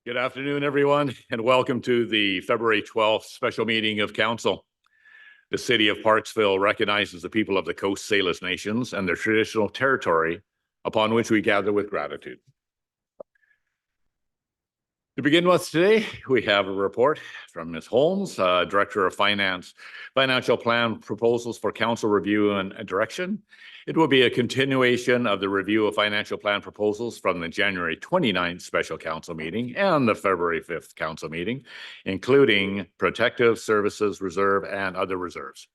Good afternoon, everyone, and welcome to the February 12th special meeting of council. The city of Parksville recognizes the people of the Coast Salish Nations and their traditional territory upon which we gather with gratitude. To begin with today, we have a report from Ms. Holmes, Director of Finance, Financial Plan Proposals for Council Review and Direction. It will be a continuation of the review of financial plan proposals from the January 29th special council meeting and the February 5th council meeting, including Protective Services Reserve and other reserves.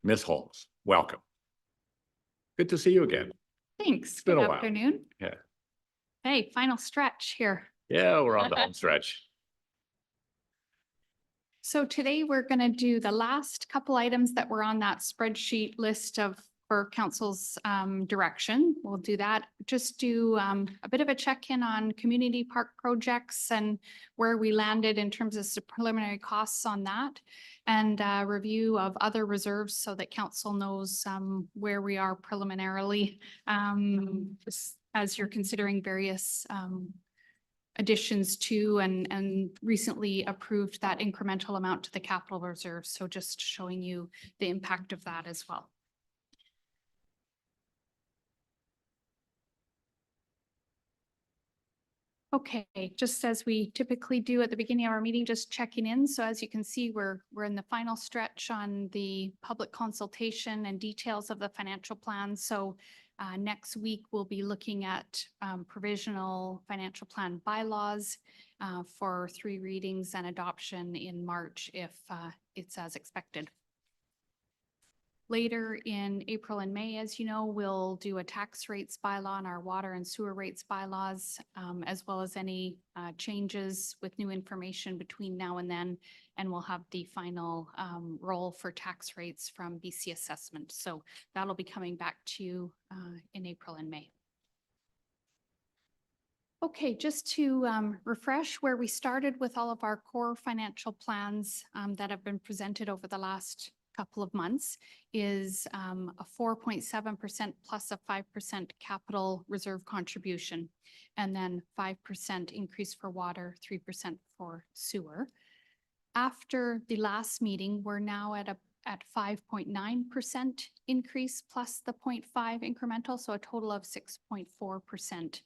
Ms. Holmes, welcome. Good to see you again. Thanks. Been Good a while. afternoon. Yeah. Hey, final stretch here. Yeah, we're on the home stretch. So today we're going to do the last couple items that were on that spreadsheet list for council's direction. We'll do that. Just do a bit of a check-in on community park projects and where we landed in terms of some preliminary costs on that, and a review of other reserves so that council knows where we are preliminarily as you're considering various additions to and recently approved that incremental amount to the capital reserve. So just showing you the impact of that as well. Okay, just as we typically do at the beginning of our meeting, just checking in. So as you can see, we're in the final stretch on the public consultation and details of the financial plan. So next week, we'll be looking at provisional financial plan bylaws for 3 readings and adoption in March if it's as expected. Later in April and May, as you know, we'll do a tax rates bylaw and our water and sewer rates bylaws, as well as any changes with new information between now and then. And we'll have the final roll for tax rates from BC Assessment. So that'll be coming back to you in April and May. Okay, just to refresh where we started with all of our core financial plans that have been presented over the last couple of months is a 4.7% plus a 5% capital reserve contribution, and then 5% increase for water, 3% for sewer. After the last meeting, we're now at 5.9% increase plus the 0.5 incremental, so a total of 6.4%.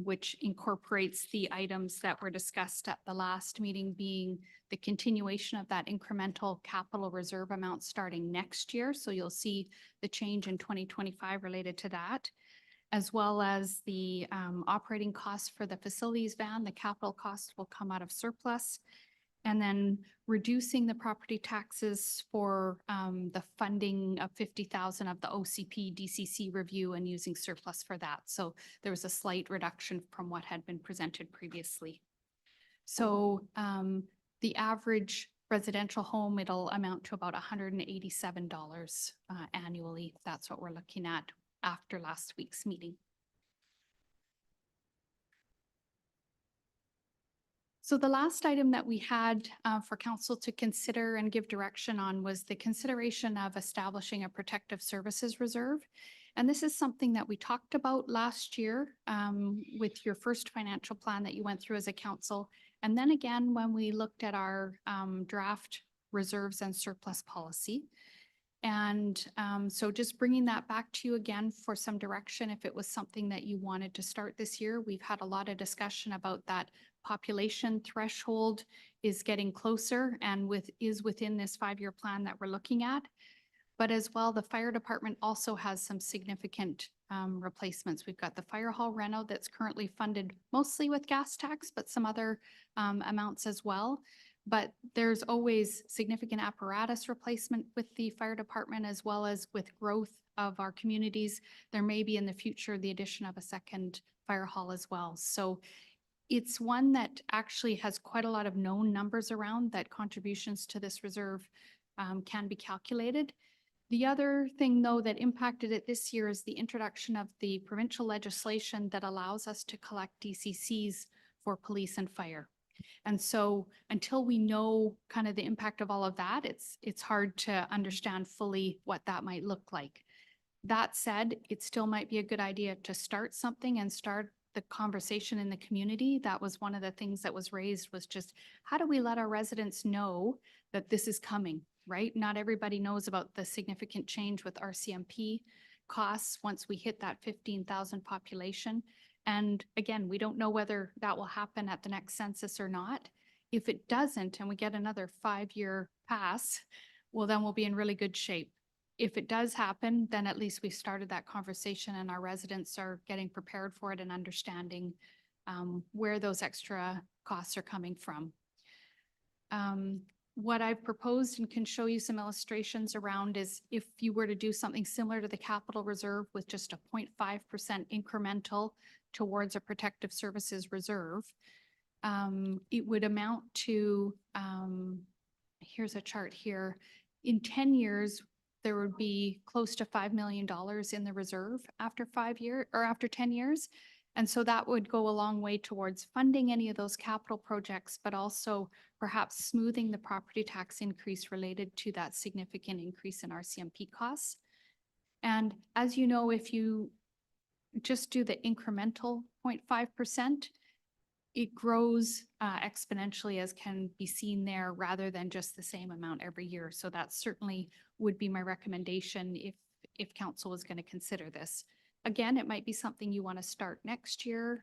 Which incorporates the items that were discussed at the last meeting, being the continuation of that incremental capital reserve amount starting next year. So you'll see the change in 2025 related to that, as well as the operating costs for the facilities van. The capital costs will come out of surplus. And then reducing the property taxes for the funding of 50,000 of the OCP DCC review and using surplus for that. So there was a slight reduction from what had been presented previously. So the average residential home, it'll amount to about $187 annually. That's what we're looking at after last week's meeting. So the last item that we had for council to consider and give direction on was the consideration of establishing a protective services reserve. And this is something that we talked about last year with your first financial plan that you went through as a council. And then again, when we looked at our draft reserves and surplus policy. And so just bringing that back to you again for some direction, if it was something that you wanted to start this year. We've had a lot of discussion about that population threshold is getting closer and is within this 5-year plan that we're looking at. But as well, the fire department also has some significant replacements. We've got the fire hall reno that's currently funded mostly with gas tax, but some other amounts as well. But there's always significant apparatus replacement with the fire department, as well as with growth of our communities. There may be in the future the addition of a second fire hall as well. So it's one that actually has quite a lot of known numbers around that contributions to this reserve can be calculated. The other thing, though, that impacted it this year is the introduction of the provincial legislation that allows us to collect DCCs for police and fire. And so until we know kind of the impact of all of that, it's hard to understand fully what that might look like. That said, it still might be a good idea to start something and start the conversation in the community. That was one of the things that was raised, was just how do we let our residents know that this is coming, right? Not everybody knows about the significant change with RCMP costs once we hit that 15,000 population. And again, we don't know whether that will happen at the next census or not. If it doesn't, and we get another 5-year pass, well, then we'll be in really good shape. If it does happen, then at least we've started that conversation and our residents are getting prepared for it and understanding where those extra costs are coming from. What I've proposed and can show you some illustrations around is if you were to do something similar to the capital reserve with just a 0.5% incremental towards a protective services reserve, it would amount to, here's a chart here. In 10 years, there would be close to $5 million in the reserve after 5 years or after 10 years. And so that would go a long way towards funding any of those capital projects, but also perhaps smoothing the property tax increase related to that significant increase in RCMP costs. And as you know, if you just do the incremental 0.5%, it grows exponentially, as can be seen there, rather than just the same amount every year. So that certainly would be my recommendation if council was going to consider this. Again, it might be something you want to start next year,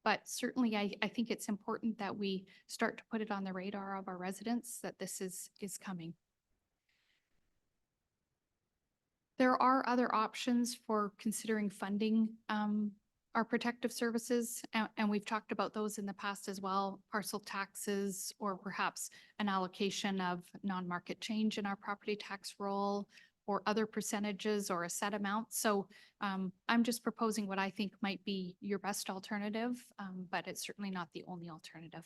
but certainly I think it's important that we start to put it on the radar of our residents that this is coming. There are other options for considering funding our protective services, and we've talked about those in the past as well, parcel taxes, or perhaps an allocation of non-market change in our property tax roll, or other percentages or a set amount. So I'm just proposing what I think might be your best alternative, but it's certainly not the only alternative.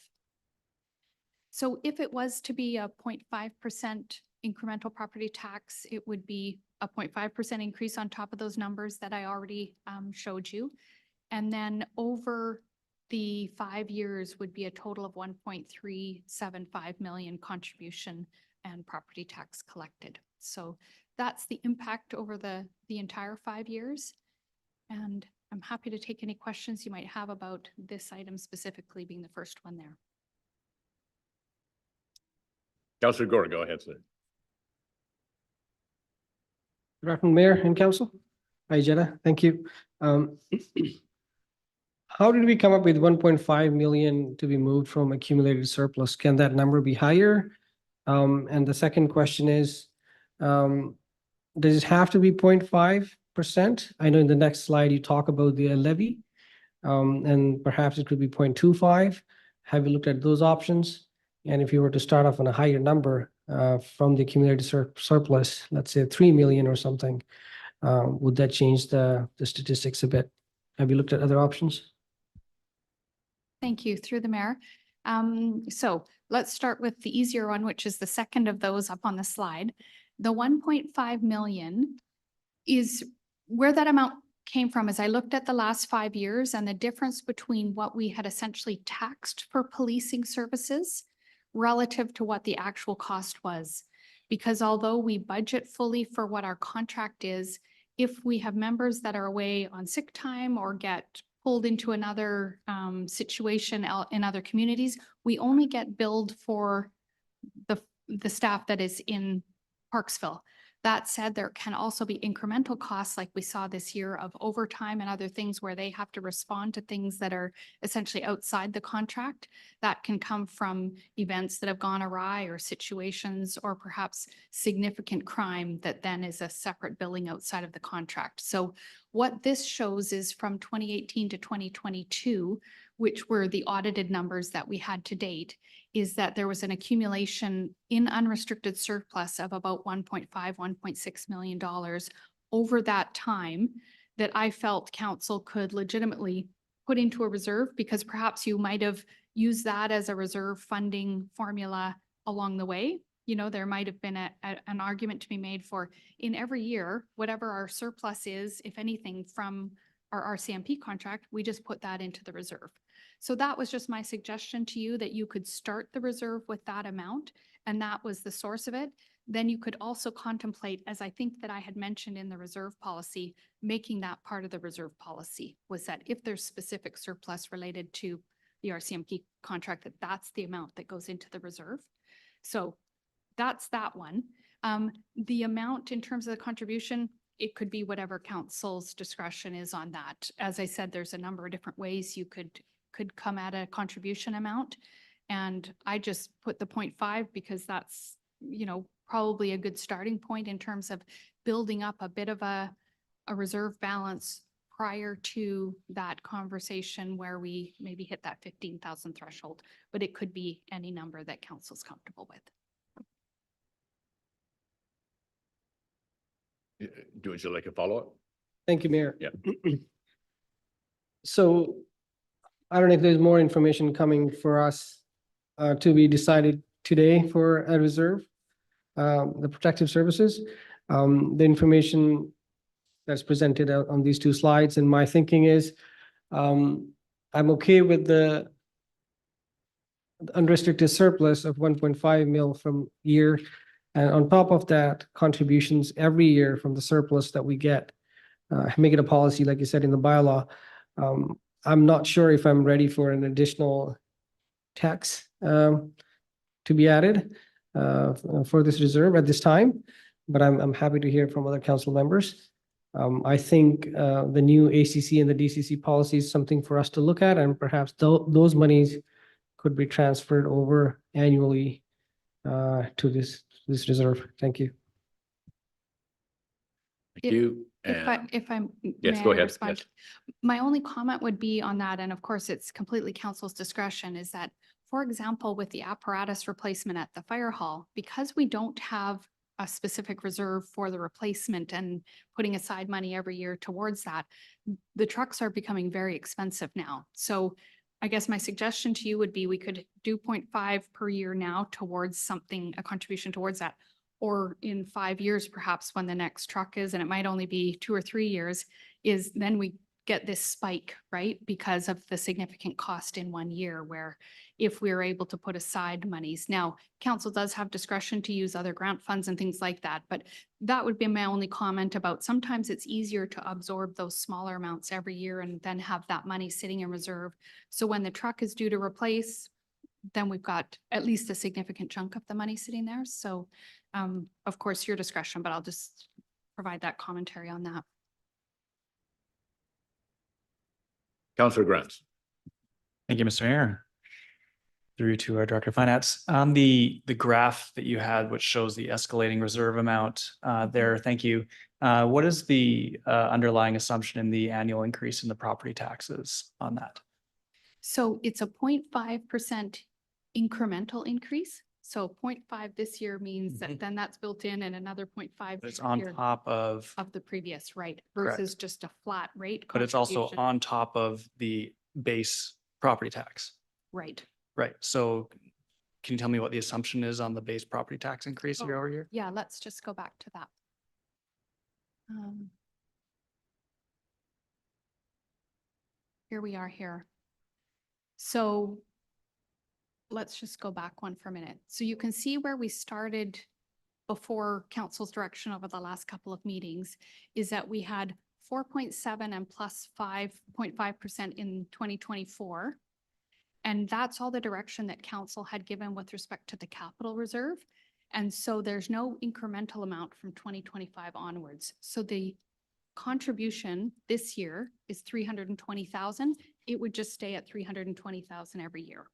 So if it was to be a 0.5% incremental property tax, it would be a 0.5% increase on top of those numbers that I already showed you. And then over the 5 years would be a total of 1.375 million contribution and property tax collected. So that's the impact over the entire 5 years. And I'm happy to take any questions you might have about this item specifically, being the first one there. Councillor Gore, go ahead, sir. Good afternoon, Mayor and Council. Hi, Jenna. Thank you. How did we come up with 1.5 million to be moved from accumulated surplus? Can that number be higher? And the second question is, does it have to be 0.5%? I know in the next slide you talk about the levy, and perhaps it could be 0.25. Have you looked at those options? And if you were to start off on a higher number from the accumulated surplus, let's say 3 million or something, would that change the statistics a bit? Have you looked at other options? Thank you. Through the mayor. So let's start with the easier one, which is the second of those up on the slide. The 1.5 million is where that amount came from. As I looked at the last 5 years and the difference between what we had essentially taxed for policing services relative to what the actual cost was. Because although we budget fully for what our contract is, if we have members that are away on sick time or get pulled into another situation in other communities, we only get billed for the staff that is in Parksville. That said, there can also be incremental costs like we saw this year of overtime and other things where they have to respond to things that are essentially outside the contract. That can come from events that have gone awry or situations or perhaps significant crime that then is a separate billing outside of the contract. So what this shows is from 2018 to 2022, which were the audited numbers that we had to date, is that there was an accumulation in unrestricted surplus of about $1.6 million over that time that I felt council could legitimately put into a reserve, because perhaps you might have used that as a reserve funding formula along the way. You know, there might have been an argument to be made for in every year, whatever our surplus is, if anything, from our RCMP contract, we just put that into the reserve. So that was just my suggestion to you, that you could start the reserve with that amount, and that was the source of it. then you could also contemplate, as I think that I had mentioned in the reserve policy, making that part of the reserve policy, was that if there's specific surplus related to the RCMP contract, that that's the amount that goes into the reserve. So that's that one. The amount in terms of the contribution, it could be whatever council's discretion is on that. As I said, there's a number of different ways you could come at a contribution amount. And I just put the 0.5 because that's, probably a good starting point in terms of building up a bit of a reserve balance prior to that conversation where we maybe hit that 15,000 threshold, but it could be any number that council's comfortable with. Would you like a follow-up? Thank you, Mayor. Yeah. So I don't know if there's more information coming for us to be decided today for a reserve, the protective services. The information that's presented on these two slides, and my thinking is I'm okay with the unrestricted surplus of 1.5 mil from year. And on top of that, contributions every year from the surplus that we get, make it a policy, like you said, in the bylaw. I'm not sure if I'm ready for an additional tax to be added for this reserve at this time, but I'm happy to hear from other council members. I think the new ACC and the DCC policy is something for us to look at, and perhaps those monies could be transferred over annually to this reserve. Thank you. Thank you. If I'm. Yes, may go I ahead. respond? Yes. My only comment would be on that, and of course, it's completely council's discretion, is that, for example, with the apparatus replacement at the fire hall, because we don't have a specific reserve for the replacement and putting aside money every year towards that, the trucks are becoming very expensive now. So I guess my suggestion to you would be we could do 0.5 per year now towards something, a contribution towards that. Or in 5 years, perhaps when the next truck is, and it might only be 2 or 3 years, is then we get this spike, right? Because of the significant cost in 1 year, where if we're able to put aside monies. Now, council does have discretion to use other grant funds and things like that, but that would be my only comment about sometimes it's easier to absorb those smaller amounts every year and then have that money sitting in reserve. So when the truck is due to replace, then we've got at least a significant chunk of the money sitting there. So of course, your discretion, but I'll just provide that commentary on that. Councillor Grant. Thank you, Mr. Mayor. Through to our Director of Finance. On the graph that you had, which shows the escalating reserve amount there, thank you. What is the underlying assumption in the annual increase in the property taxes on that? So it's a 0.5% incremental increase. So 0.5 this year means that then that's built in and another 0.5 But it's on top of, the previous, right? Correct. Versus just a flat rate. but it's also contribution. on top of the base property tax. Right. Right. So can you tell me what the assumption is on the base property tax increase year Oh. over year? Yeah, let's just go back to that. Here we are here. So let's just go back one for a minute. So you can see where we started before council's direction over the last couple of meetings is that we had 4.7 and plus 5.5% in 2024. And that's all the direction that council had given with respect to the capital reserve. And so there's no incremental amount from 2025 onwards. So the contribution this year is 320,000. It would just stay at 320,000 every year.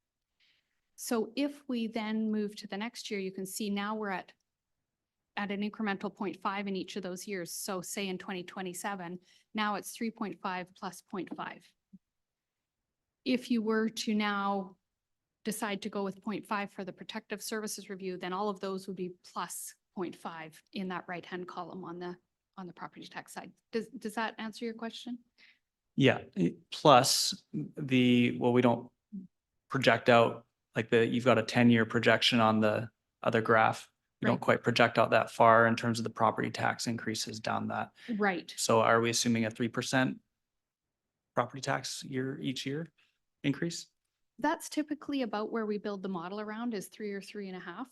So if we then move to the next year, you can see now we're at an incremental 0.5 in each of those years. So say in 2027, now it's 3.5 plus 0.5. If you were to now decide to go with 0.5 for the protective services review, then all of those would be plus 0.5 in that right-hand column on the property tax side. Does that answer your question? Yeah, plus well, we don't project out like you've got a 10-year projection on the other graph. We don't Right. quite project out that far in terms of the property tax increases down that. Right. So are we assuming a 3% property tax each year increase? That's typically about where we build the model around is 3 or 3.5.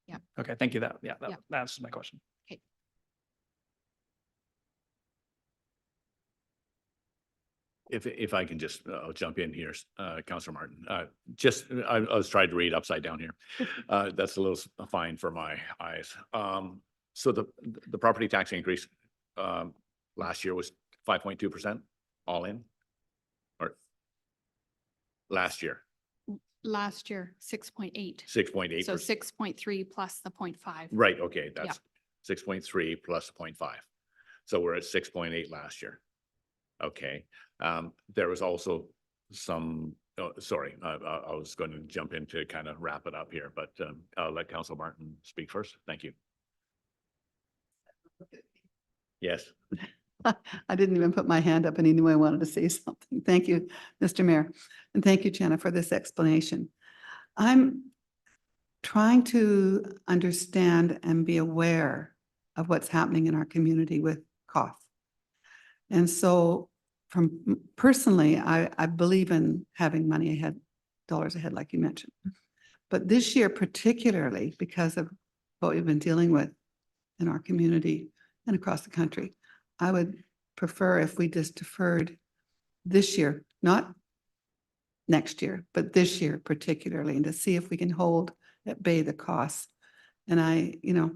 Yeah. Okay, thank you. That, yeah, Yeah. that answers my question. If I can just jump in here, Counselor Martin, I was trying to read upside down here. That's a little fine for my eyes. So the property tax increase last year was 5.2% all in? Or last year, Last year, 6.8. 6.8%. So 6.3 plus the 0.5. Right, okay, that's 6.3 plus 0.5. So we're at 6.8 last year. Okay, there was also some, sorry, I was going to jump in to kind of wrap it up here, but I'll let Council Martin speak first. Thank you. Yes, I didn't even put my hand up and he knew I wanted to say something. Thank you, Mr. Mayor. And thank you, Jenna, for this explanation. I'm trying to understand and be aware of what's happening in our community with costs. And so from personally, I believe in having money ahead, dollars ahead, like you mentioned. But this year particularly, because of what we've been dealing with in our community and across the country, I would prefer if we just deferred this year, not next year, but this year particularly, and to see if we can hold at bay the costs. And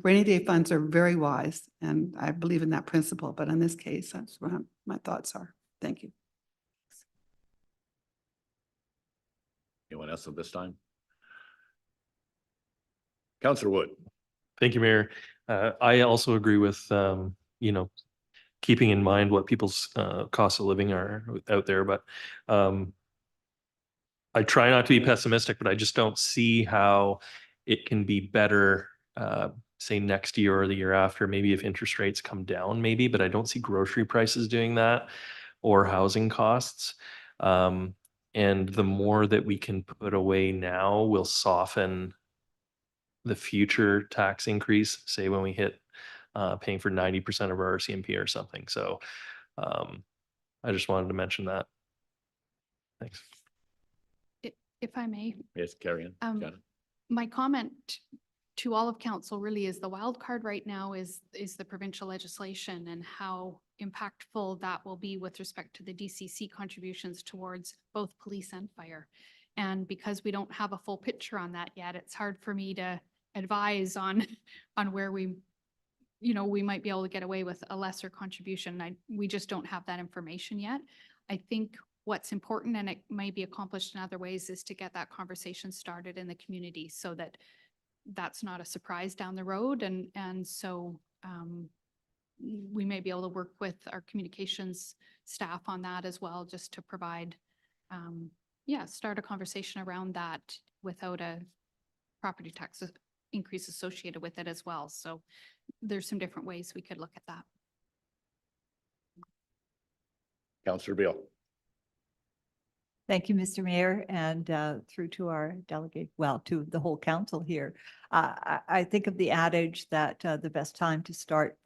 rainy day funds are very wise, and I believe in that principle, but in this case, that's what my thoughts are. Thank you. anyone else at this time? Councillor Wood. Thank you, Mayor. I also agree with, keeping in mind what people's costs of living are out there, but I try not to be pessimistic, but I just don't see how it can be better, say next year or the year after, maybe if interest rates come down, maybe, but I don't see grocery prices doing that or housing costs. And the more that we can put away now will soften the future tax increase, say when we hit paying for 90% of our RCMP or something. So I just wanted to mention that. Thanks. If I may, Yes, Carrie Ann. Jenna. my comment to all of council really is the wild card right now is the provincial legislation and how impactful that will be with respect to the DCC contributions towards both police and fire. And because we don't have a full picture on that yet, it's hard for me to advise on where we might be able to get away with a lesser contribution. We just don't have that information yet. I think what's important, and it may be accomplished in other ways, is to get that conversation started in the community so that that's not a surprise down the road. And so we may be able to work with our communications staff on that as well, just to provide, start a conversation around that without a property tax increase associated with it as well. So there's some different ways we could look at that. Councillor Beal. Thank you, Mr. Mayor, and through to our delegate, well, to the whole council here. I think of the adage that the best time to start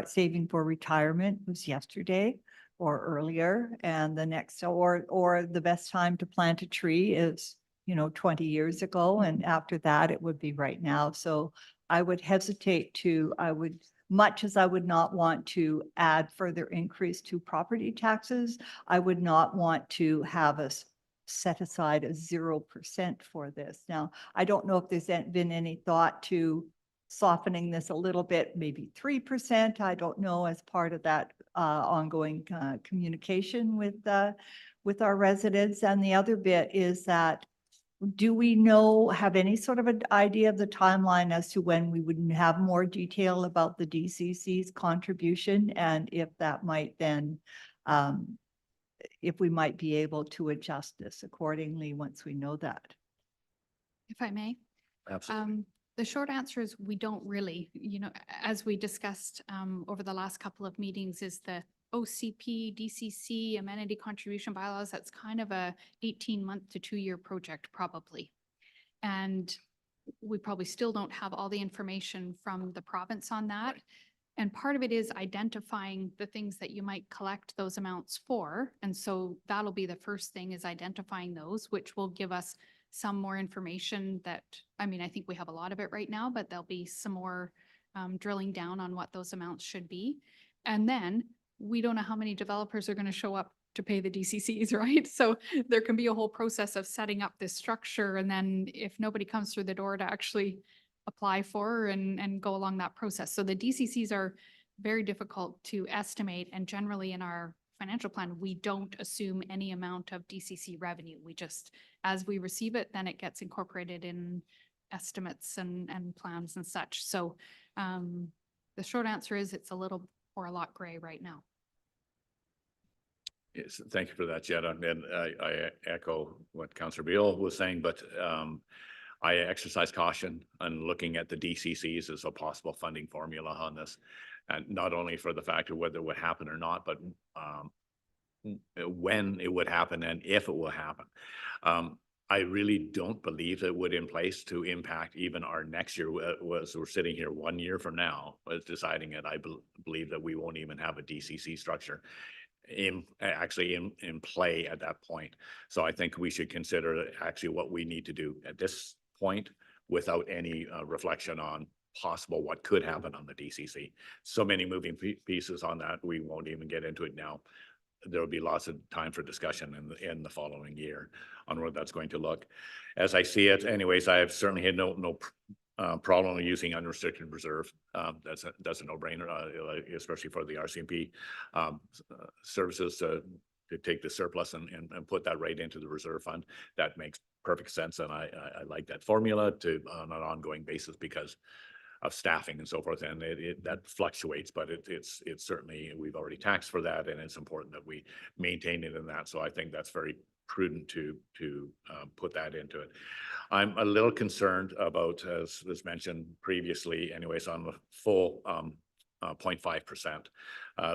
saving for retirement was yesterday or earlier, and the next or the best time to plant a tree is 20 years ago, and after that it would be right now. So I would hesitate to, much as I would not want to add further increase to property taxes, I would not want to have us set aside a 0% for this. Now, I don't know if there's been any thought to softening this a little bit, maybe 3%. I don't know, as part of that ongoing communication with our residents. And the other bit is that, do we have any sort of an idea of the timeline as to when we would have more detail about the DCC's contribution, and if that might then, if we might be able to adjust this accordingly once we know that? If I may. Absolutely. The short answer is we don't really, as we discussed over the last couple of meetings, is the OCP, DCC, amenity contribution bylaws. That's kind of a 18-month to 2-year project probably. And we probably still don't have all the information from the province on that. Right. And part of it is identifying the things that you might collect those amounts for. And so that'll be the first thing, is identifying those, which will give us some more information that, I mean, I think we have a lot of it right now, but there'll be some more drilling down on what those amounts should be. And then we don't know how many developers are going to show up to pay the DCCs, right? So there can be a whole process of setting up this structure. And then if nobody comes through the door to actually apply for and go along that process. So the DCCs are very difficult to estimate. And generally in our financial plan, we don't assume any amount of DCC revenue. We just, as we receive it, then it gets incorporated in estimates and plans and such. So the short answer is it's a little or a lot gray right now. Yes, thank you for that, Jetta. And I echo what Councillor Beal was saying, but I exercise caution on looking at the DCCs as a possible funding formula on this. And not only for the fact of whether it would happen or not, but when it would happen and if it will happen. I really don't believe it would in place to impact even our next year. We're sitting here 1 year from now, was deciding it. I believe that we won't even have a DCC structure in play at that point. So I think we should consider actually what we need to do at this point without any reflection on possible what could happen on the DCC. So many moving pieces on that. We won't even get into it now. There will be lots of time for discussion in the following year on what that's going to look. As I see it, anyways, I have certainly had no problem with using unrestricted reserve. That's a no-brainer, especially for the RCMP services to take the surplus and put that right into the reserve fund. That makes perfect sense, and I like that formula on an ongoing basis because of staffing and so forth, and that fluctuates, but it's certainly, we've already taxed for that, and it's important that we maintain it in that. So I think that's very prudent to put that into it. I'm a little concerned about, as was mentioned previously, anyways, on the full 0.5%.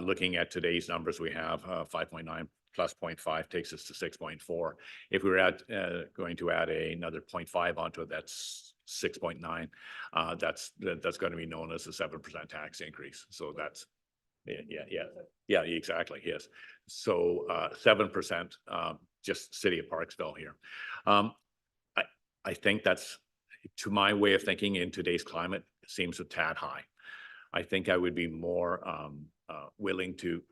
Looking at today's numbers, we have 5.9 plus 0.5 takes us to 6.4. If we were going to add another 0.5 onto it, that's 6.9. That's going to be known as a 7% tax increase. So that's yeah, exactly. Yes. So 7%, just City of Parksville here. I think that's, to my way of thinking in today's climate, seems a tad high. I think I would be more willing to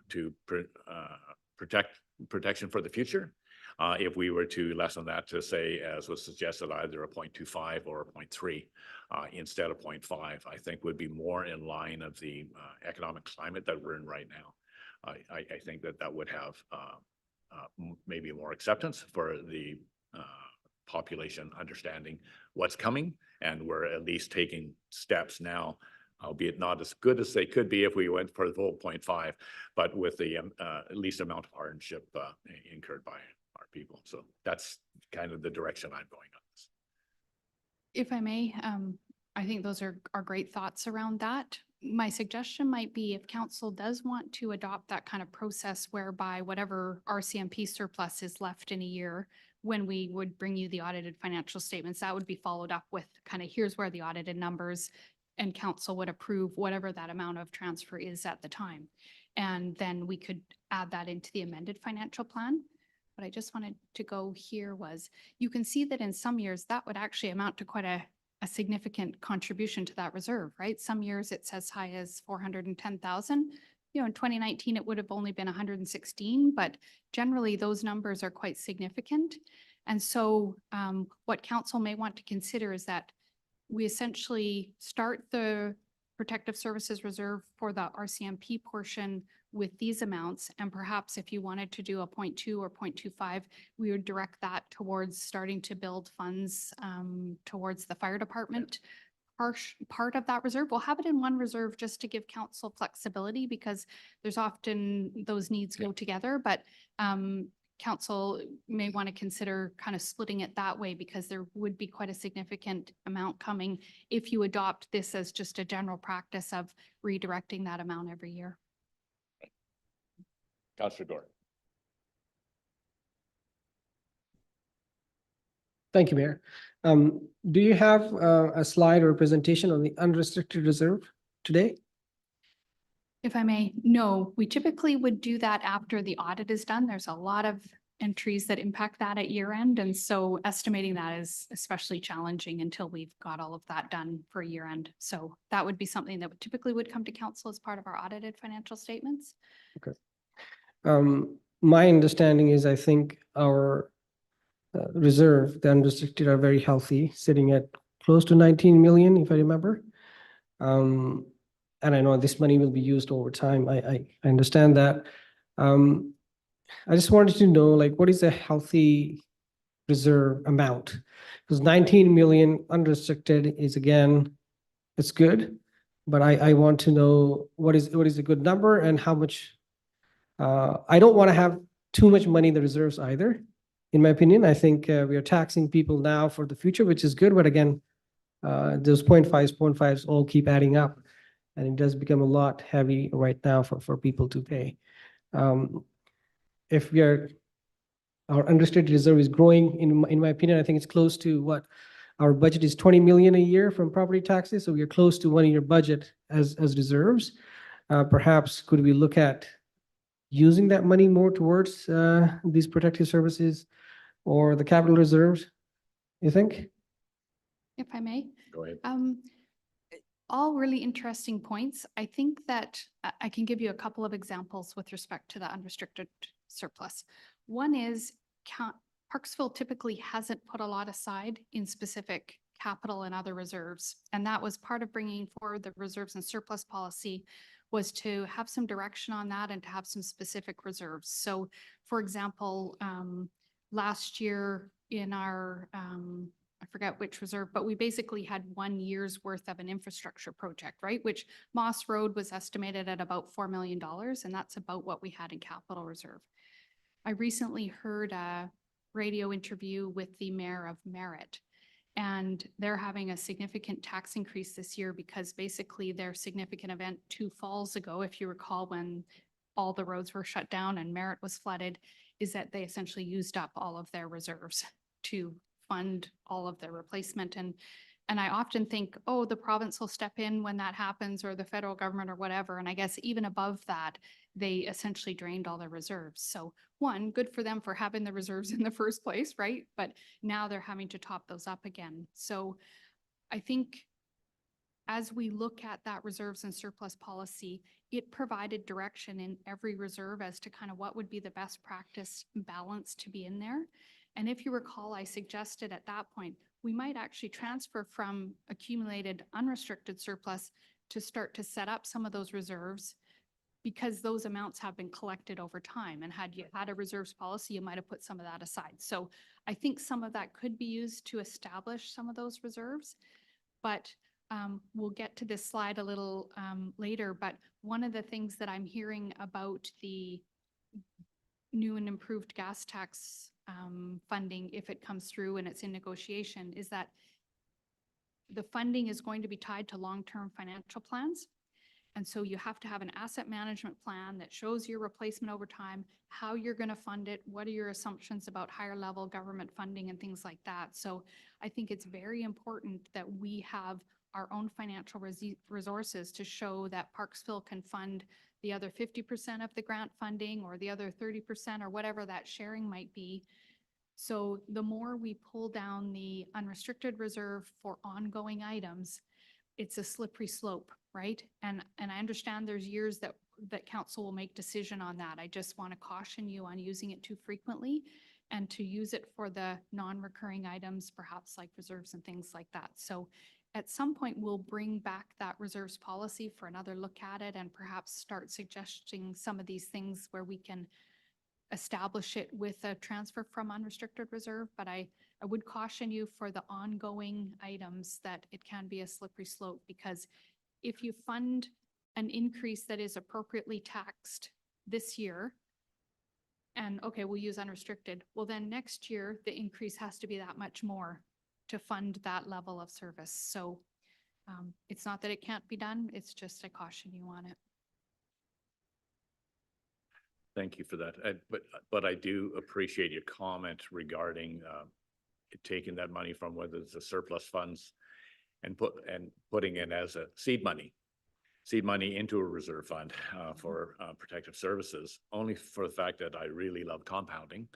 protection for the future if we were to lessen that to say, as was suggested, either a 0.25 or a 0.3 instead of 0.5, I think would be more in line of the economic climate that we're in right now. I think that would have maybe more acceptance for the population understanding what's coming, and we're at least taking steps now, albeit not as good as they could be if we went for the full 0.5, but with the least amount of hardship incurred by our people. So that's kind of the direction I'm going on this. If I may, I think those are great thoughts around that. My suggestion might be if council does want to adopt that kind of process whereby whatever RCMP surplus is left in a year, when we would bring you the audited financial statements, that would be followed up with kind of here's where the audited numbers, and council would approve whatever that amount of transfer is at the time. And then we could add that into the amended financial plan. What I just wanted to go here was, you can see that in some years that would actually amount to quite a significant contribution to that reserve, right? Some years it's as high as 410,000. You know, in 2019, it would have only been 116, but generally those numbers are quite significant. And so what council may want to consider is that we essentially start the protective services reserve for the RCMP portion with these amounts. And perhaps if you wanted to do a 0.2 or 0.25, we would direct that towards starting to build funds towards the fire department. Part of that reserve, we'll have it in one reserve just to give council flexibility, because there's often those needs go together, but council may want to consider kind of splitting it that way, because there would be quite a significant amount coming if you adopt this as just a general practice of redirecting that amount every year. Councillor Gore. Thank you, Mayor. Do you have a slide or a presentation on the unrestricted reserve today? If I may, no, we typically would do that after the audit is done. There's a lot of entries that impact that at year end. And so estimating that is especially challenging until we've got all of that done for year end. So that would be something that typically would come to council as part of our audited financial statements. My understanding is I think our reserve, the unrestricted are very healthy, sitting at close to 19 million, if I remember. And I know this money will be used over time. I understand that. I just wanted to know, like, what is a healthy reserve amount? Because 19 million unrestricted is, again, it's good, but I want to know what is a good number and how much. I don't want to have too much money in the reserves either. In my opinion, I think we are taxing people now for the future, which is good, but again, those 0.5s all keep adding up, and it does become a lot heavy right now for people to pay. If our unrestricted reserve is growing, in my opinion, I think it's close to what our budget is 20 million a year from property taxes. So we are close to 1 year budget as reserves. Perhaps could we look at using that money more towards these protective services or the capital reserves, you think? If I may. Go ahead. All really interesting points. I think that I can give you a couple of examples with respect to the unrestricted surplus. One is Parksville typically hasn't put a lot aside in specific capital and other reserves. And that was part of bringing forward the reserves and surplus policy, was to have some direction on that and to have some specific reserves. So for example, last year in our, I forget which reserve, but we basically had 1 year's worth of an infrastructure project, right? Which Moss Road was estimated at about $4 million, and that's about what we had in capital reserve. I recently heard a radio interview with the mayor of Merritt, and they're having a significant tax increase this year because basically their significant event 2 falls ago, if you recall, when all the roads were shut down and Merritt was flooded, is that they essentially used up all of their reserves to fund all of their replacement. And I often think, oh, the province will step in when that happens, or the federal government or whatever. And I guess even above that, they essentially drained all their reserves. So one, good for them for having the reserves in the first place, right? But now they're having to top those up again. So I think as we look at that reserves and surplus policy, it provided direction in every reserve as to kind of what would be the best practice balance to be in there. And if you recall, I suggested at that point, we might actually transfer from accumulated unrestricted surplus to start to set up some of those reserves, because those amounts have been collected over time. And had you had a reserves policy, you might have put some of that aside. So I think some of that could be used to establish some of those reserves. But we'll get to this slide a little later. But one of the things that I'm hearing about the new and improved gas tax funding, if it comes through and it's in negotiation, is that the funding is going to be tied to long-term financial plans. And so you have to have an asset management plan that shows your replacement over time, how you're going to fund it, what are your assumptions about higher level government funding and things like that. So I think it's very important that we have our own financial resources to show that Parksville can fund the other 50% of the grant funding, or the other 30%, or whatever that sharing might be. So the more we pull down the unrestricted reserve for ongoing items, it's a slippery slope, right? And I understand there's years that council will make decision on that. I just want to caution you on using it too frequently, and to use it for the non-recurring items, perhaps like reserves and things like that. So at some point, we'll bring back that reserves policy for another look at it, and perhaps start suggesting some of these things where we can establish it with a transfer from unrestricted reserve. But I would caution you for the ongoing items that it can be a slippery slope, because if you fund an increase that is appropriately taxed this year, and okay, we'll use unrestricted, well then next year, the increase has to be that much more to fund that level of service. So it's not that it can't be done, it's just I caution you on it. Thank you for that. But I do appreciate your comment regarding taking that money from, whether it's the surplus funds, and putting it as a seed money into a reserve fund for protective services, only for the fact that I really love compounding.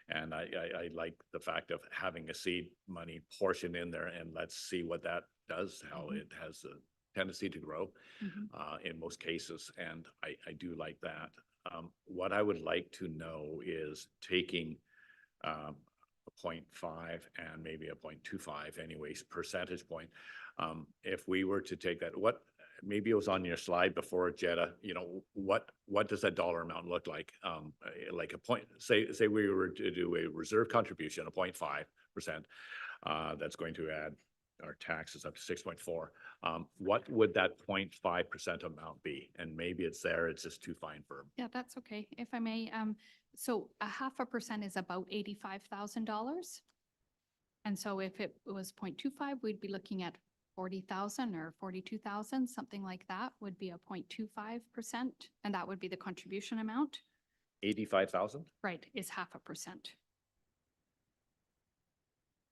And I like the fact of having a seed money portion in there, and let's see what that does, how Mhm. it has a tendency to grow Mhm. in most cases, and I do like that. What I would like to know is taking a 0.5 and maybe a 0.25 anyways, percentage point. If we were to take that, maybe it was on your slide before, Jetta, what does that dollar amount look like? Like a point, say we were to do a reserve contribution of 0.5%, that's going to add our taxes up to 6.4. What would that 0.5% amount be? And maybe it's there, it's just too fine for. Yeah, that's okay. If I may, so 0.5% is about $85,000. And so if it was 0.25, we'd be looking at 40,000 or 42,000, something like that would be a 0.25%. And that would be the contribution amount, 85,000? right, is 0.5%.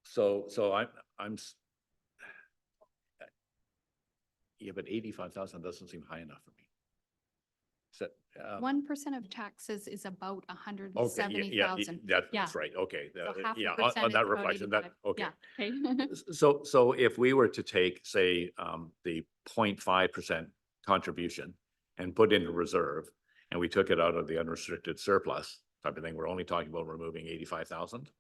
So yeah, but 85,000 doesn't seem high enough for me. So, 1% of taxes is about okay, 170,000. that's Yeah. right, okay. So Yeah, 0.5% on is that about reflection, that, 85. okay. Yeah, okay. So if we were to take, say, the 0.5% contribution and put into reserve, and we took it out of the unrestricted surplus type of thing, we're only talking about removing 85,000?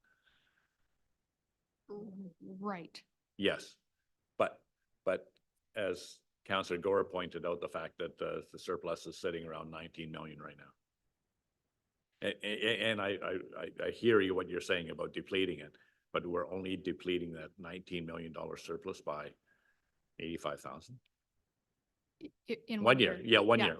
Right. Yes, but as Councillor Gore pointed out, the fact that the surplus is sitting around 19 million right now. And I hear you, what you're saying about depleting it, but we're only depleting that $19 million surplus by 85,000. In 1 year, yeah, 1 Yeah.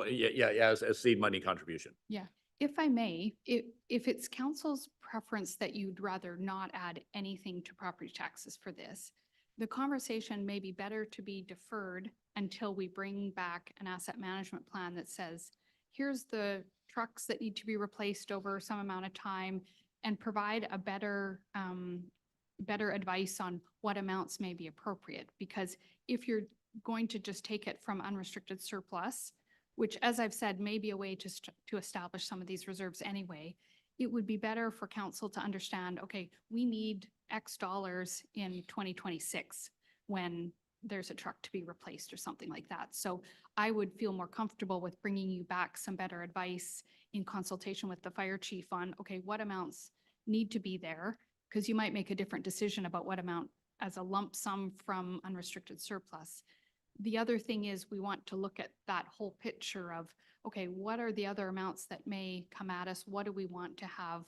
year, yeah, as seed money contribution. Yeah, if I may, if it's council's preference that you'd rather not add anything to property taxes for this, the conversation may be better to be deferred until we bring back an asset management plan that says, here's the trucks that need to be replaced over some amount of time, and provide a better advice on what amounts may be appropriate. Because if you're going to just take it from unrestricted surplus, which, as I've said, may be a way to establish some of these reserves anyway, it would be better for council to understand, okay, we need X dollars in 2026 when there's a truck to be replaced or something like that. So I would feel more comfortable with bringing you back some better advice in consultation with the fire chief on, okay, what amounts need to be there? Because you might make a different decision about what amount as a lump sum from unrestricted surplus. The other thing is we want to look at that whole picture of, okay, what are the other amounts that may come at us? What do we want to have?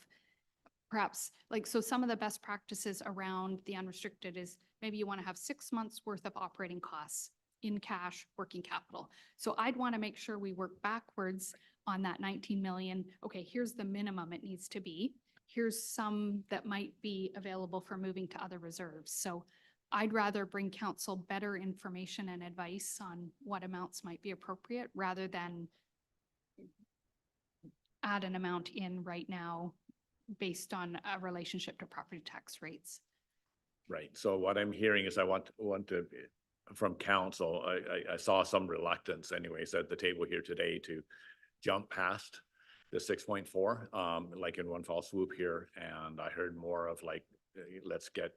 Perhaps, like, so some of the best practices around the unrestricted is maybe you want to have 6 months worth of operating costs in cash, working capital. So I'd want to make sure we work backwards on that 19 million. Okay, here's the minimum it needs to be. Here's some that might be available for moving to other reserves. So I'd rather bring council better information and advice on what amounts might be appropriate rather than add an amount in right now based on a relationship to property tax rates. Right, so what I'm hearing is I want to, from council, I saw some reluctance anyways at the table here today to jump past the 6.4, like in one fell swoop here, and I heard more of like, let's get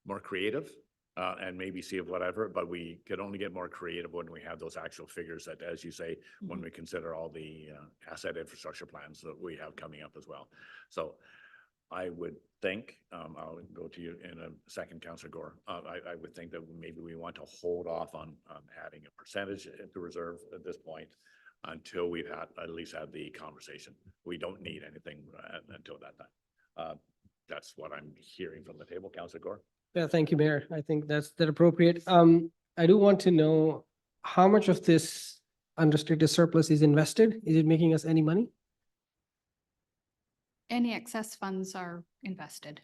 more creative and maybe see if whatever, but we could only get more creative when we have those actual figures that, as you say, when we consider all the asset infrastructure plans that we have coming up as well. So I would think, I'll go to you in a second, Councillor Gore. I would think that maybe we want to hold off on adding a percentage into reserve at this point until we've at least had the conversation. We don't need anything until that time. That's what I'm hearing from the table, Councillor Gore. Yeah, thank you, Mayor. I think that's appropriate. I do want to know how much of this unrestricted surplus is invested? Is it making us any money? Any excess funds are invested.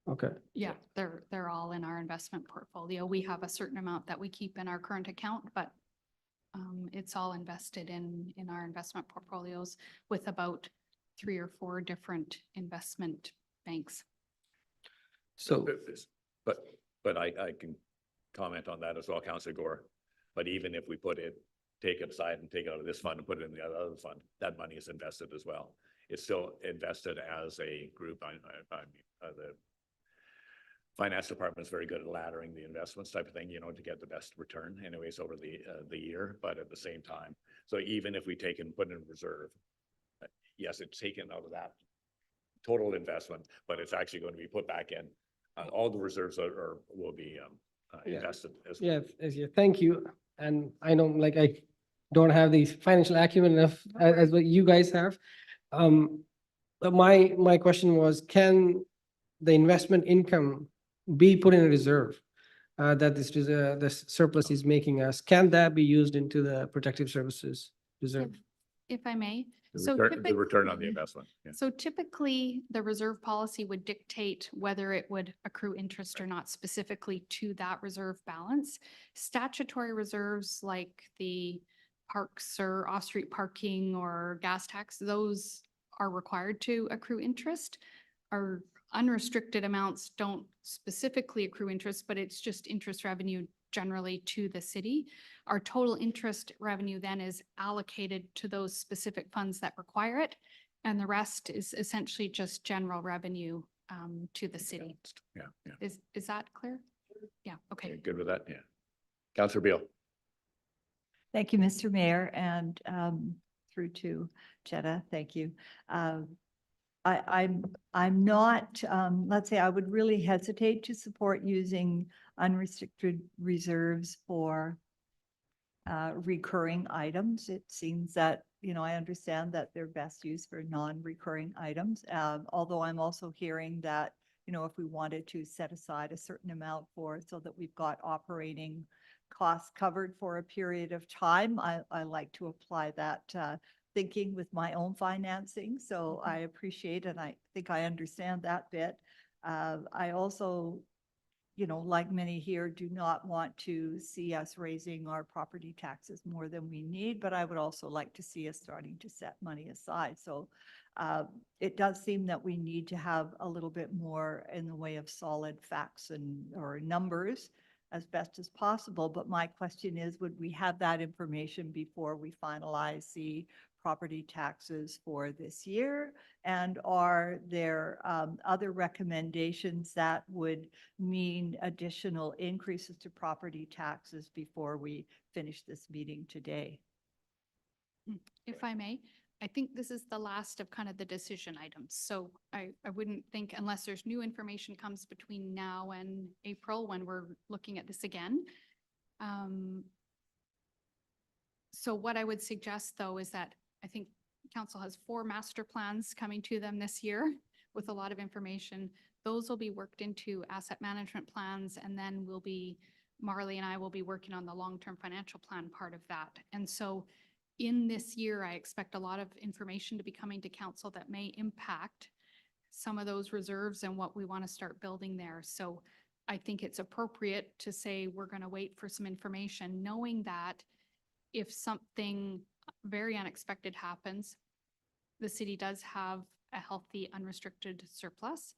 Okay, Yeah, they're all in our investment portfolio. We have a certain amount that we keep in our current account, but it's all invested in our investment portfolios with about 3 or 4 different investment banks. so, But I can comment on that as well, Councillor Gore. But even if we take it aside and take it out of this fund and put it in the other fund, that money is invested as well. it's still invested as a group. The finance department is very good at laddering the investments type of thing, you know, to get the best return anyways over the year, but at the same time. So even if we take and put in reserve, yes, it's taken out of that total investment, but it's actually going to be put back in. All the reserves will be Yeah. invested as Yeah, well. yeah, thank you. And I know, like, I don't have the financial acumen enough as what you guys have. But my question was, can the investment income be put in a reserve? That the surplus is making us, can that be used into the protective services reserve? If I may. The So return on the typically- investment. Yeah. So typically, the reserve policy would dictate whether it would accrue interest or not specifically to that reserve balance. Statutory reserves like the parks or off-street parking or gas tax, those are required to accrue interest. Our unrestricted amounts don't specifically accrue interest, but it's just interest revenue generally to the city. Our total interest revenue then is allocated to those specific funds that require it. And the rest is essentially just general revenue to the city. Yeah, yeah. Is that clear? Yeah, Okay, okay. good with that, yeah. Councillor Beal. Thank you, Mr. Mayor, and through to Jenna, thank you. I'm not, let's say I would really hesitate to support using unrestricted reserves for recurring items. It seems that, I understand that they're best used for non-recurring items. Although I'm also hearing that, if we wanted to set aside a certain amount so that we've got operating costs covered for a period of time, I like to apply that thinking with my own financing. So I appreciate and I think I understand that bit. I also, like many here, do not want to see us raising our property taxes more than we need, but I would also like to see us starting to set money aside. So it does seem that we need to have a little bit more in the way of solid facts or numbers as best as possible. But my question is, would we have that information before we finalize the property taxes for this year? And are there other recommendations that would mean additional increases to property taxes before we finish this meeting today? If I may, I think this is the last of kind of the decision items. So I wouldn't think unless there's new information comes between now and April when we're looking at this again. So what I would suggest though is that I think council has 4 master plans coming to them this year with a lot of information. Those will be worked into asset management plans, and then Marley and I will be working on the long-term financial plan part of that. And so in this year, I expect a lot of information to be coming to council that may impact some of those reserves and what we want to start building there. So I think it's appropriate to say we're going to wait for some information, knowing that if something very unexpected happens, the city does have a healthy unrestricted surplus.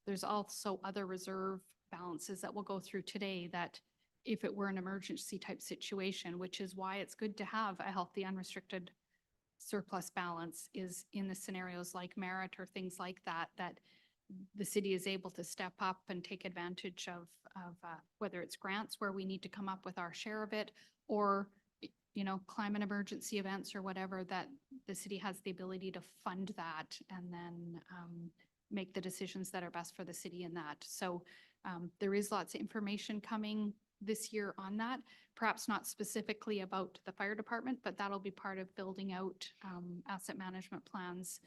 There's also other reserve balances that we'll go through today that if it were an emergency type situation, which is why it's good to have a healthy unrestricted surplus balance, is in the scenarios like merit or things like that, that the city is able to step up and take advantage of whether it's grants where we need to come up with our share of it, or climate emergency events or whatever, that the city has the ability to fund that and then make the decisions that are best for the city in that. So there is lots of information coming this year on that, perhaps not specifically about the fire department, but that'll be part of building out asset management plans.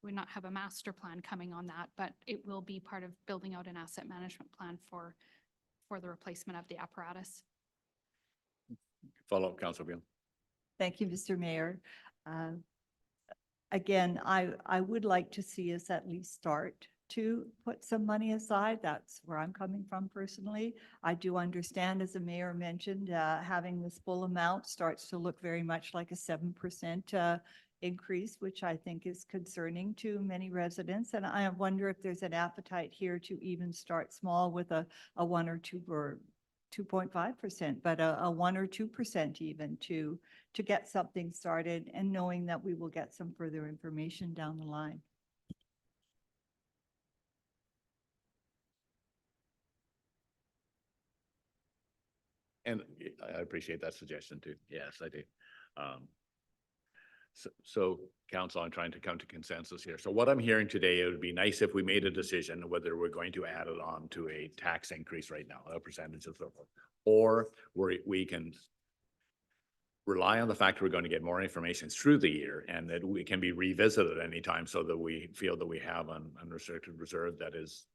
We not have a master plan coming on that, but it will be part of building out an asset management plan for the replacement of the apparatus. Follow up, Councillor Beal. Thank you, Mr. Mayor. Again, I would like to see us at least start to put some money aside. That's where I'm coming from personally. I do understand, as the mayor mentioned, having this full amount starts to look very much like a 7% increase, which I think is concerning to many residents. And I wonder if there's an appetite here to even start small with a 1 or 2 or 2.5%, but a 1 or 2% even to get something started and knowing that we will get some further information down the line. And I appreciate that suggestion too. Yes, I do. So council, I'm trying to come to consensus here. So what I'm hearing today, it would be nice if we made a decision whether we're going to add it on to a tax increase right now, a percentage of, or we can rely on the fact we're going to get more information through the year and that we can be revisited anytime so that we feel that we have an unrestricted reserve that is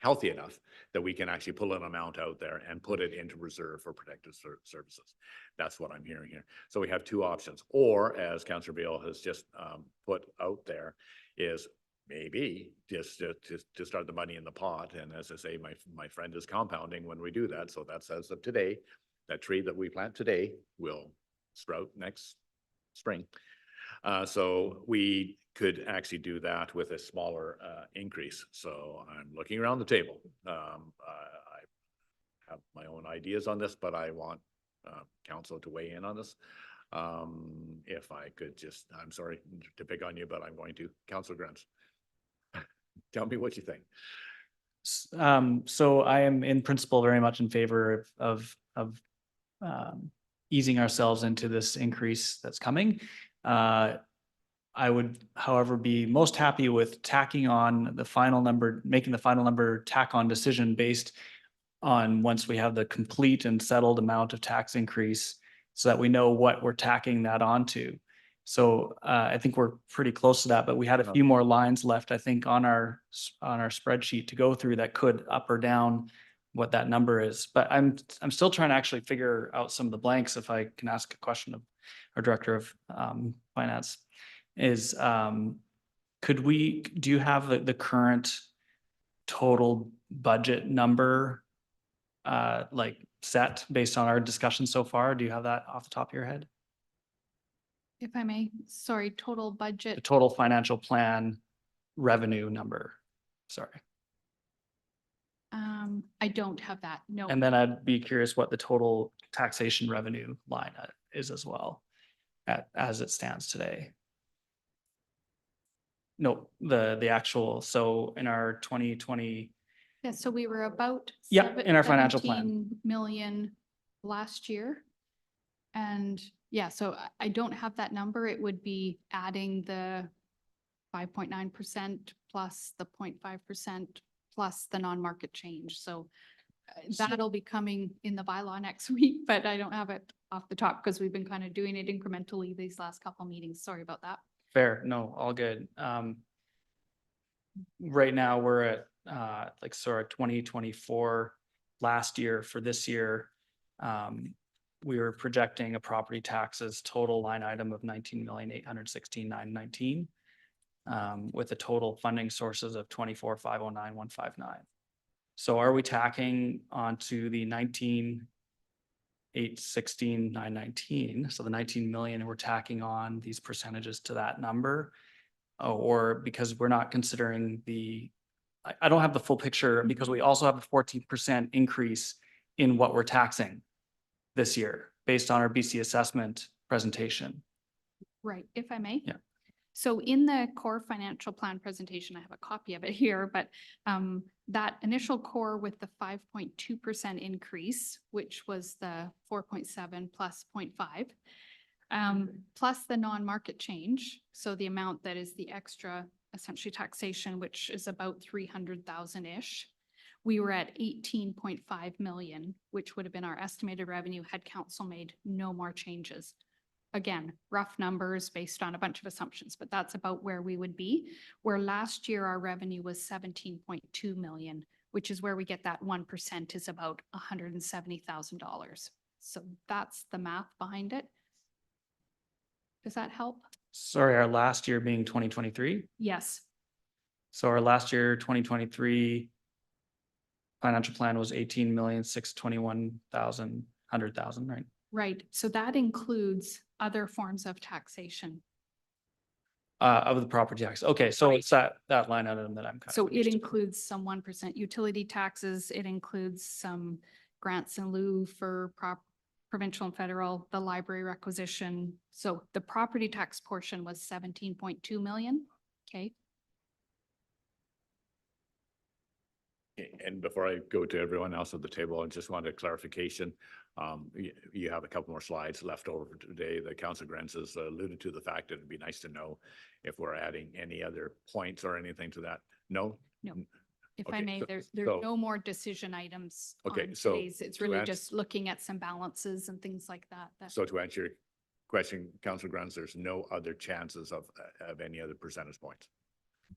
healthy enough that we can actually pull an amount out there and put it into reserve for protective services. That's what I'm hearing here. So we have two options, or as Councillor Beal has just put out there, is maybe just to start the money in the pot. And as I say, my friend is compounding when we do that. So that's as of today, that tree that we plant today will sprout next spring. So we could actually do that with a smaller increase. So I'm looking around the table. I have my own ideas on this, but I want council to weigh in on this. If I could just, I'm sorry to pick on you, but I'm going to. Councillor Grants, tell me what you think. So I am in principle very much in favor of easing ourselves into this increase that's coming. I would, however, be most happy with tacking on the final number, making the final number tack on decision based on once we have the complete and settled amount of tax increase so that we know what we're tacking that onto. So I think we're pretty close to that, but we had a few more lines left, I think, on our spreadsheet to go through that could up or down what that number is. But I'm still trying to actually figure out some of the blanks. If I can ask a question of our Director of Finance, is do you have the current total budget number like set based on our discussion so far? Do you have that off the top of your head? If I may, sorry, total The budget. total financial plan revenue number, sorry. I don't have that, no. And then I'd be curious what the total taxation revenue line is as well, as it stands today. No, the actual, so in our 2020, Yeah, so we were about. Yeah, in our financial plan. 17 million last year. And yeah, so I don't have that number. It would be adding the 5.9% plus the 0.5% plus the non-market change. So that'll be coming in the bylaw next week, but I don't have it off the top because we've been kind of doing it incrementally these last couple of meetings. Sorry about that. fair, no, all good. Right now, we're at like sort of 2024 last year. For this year, we were projecting a property taxes total line item of 19,816,919 with a total funding sources of 24,509,159. So are we tacking onto the 19,816,919? So the 19 million, we're tacking on these percentages to that number, or because we're not considering I don't have the full picture because we also have a 14% increase in what we're taxing this year based on our BC assessment presentation. Right, if I may. Yeah. So in the core financial plan presentation, I have a copy of it here, but that initial core with the 5.2% increase, which was the 4.7 plus 0.5, plus the non-market change. So the amount that is the extra essentially taxation, which is about 300,000-ish. We were at 18.5 million, which would have been our estimated revenue had council made no more changes. Again, rough numbers based on a bunch of assumptions, but that's about where we would be. Where last year our revenue was 17.2 million, which is where we get that 1% is about $170,000. So that's the math behind it. Does that help? Sorry, our last year being 2023. Yes. So our last year, 2023 financial plan was 18,621,100,000, right? Right. So that includes other forms of taxation. Of the property tax. Okay, so Right. it's that line item that I'm kind of. So it confused about. includes some 1% utility taxes. It includes some grants in lieu for provincial and federal, the library requisition. So the property tax portion was 17.2 million. Okay. And before I go to everyone else at the table, I just wanted clarification. You have a couple more slides left over for today. The Council Grants has alluded to the fact that it'd be nice to know if we're adding any other points or anything to that. No? No. If I Okay, may, so- there's so- no more decision items Okay, on so today's. It's to really answer- just looking at some balances and things like that. So to answer your question, Council Grants, there's no other chances of any other percentage points?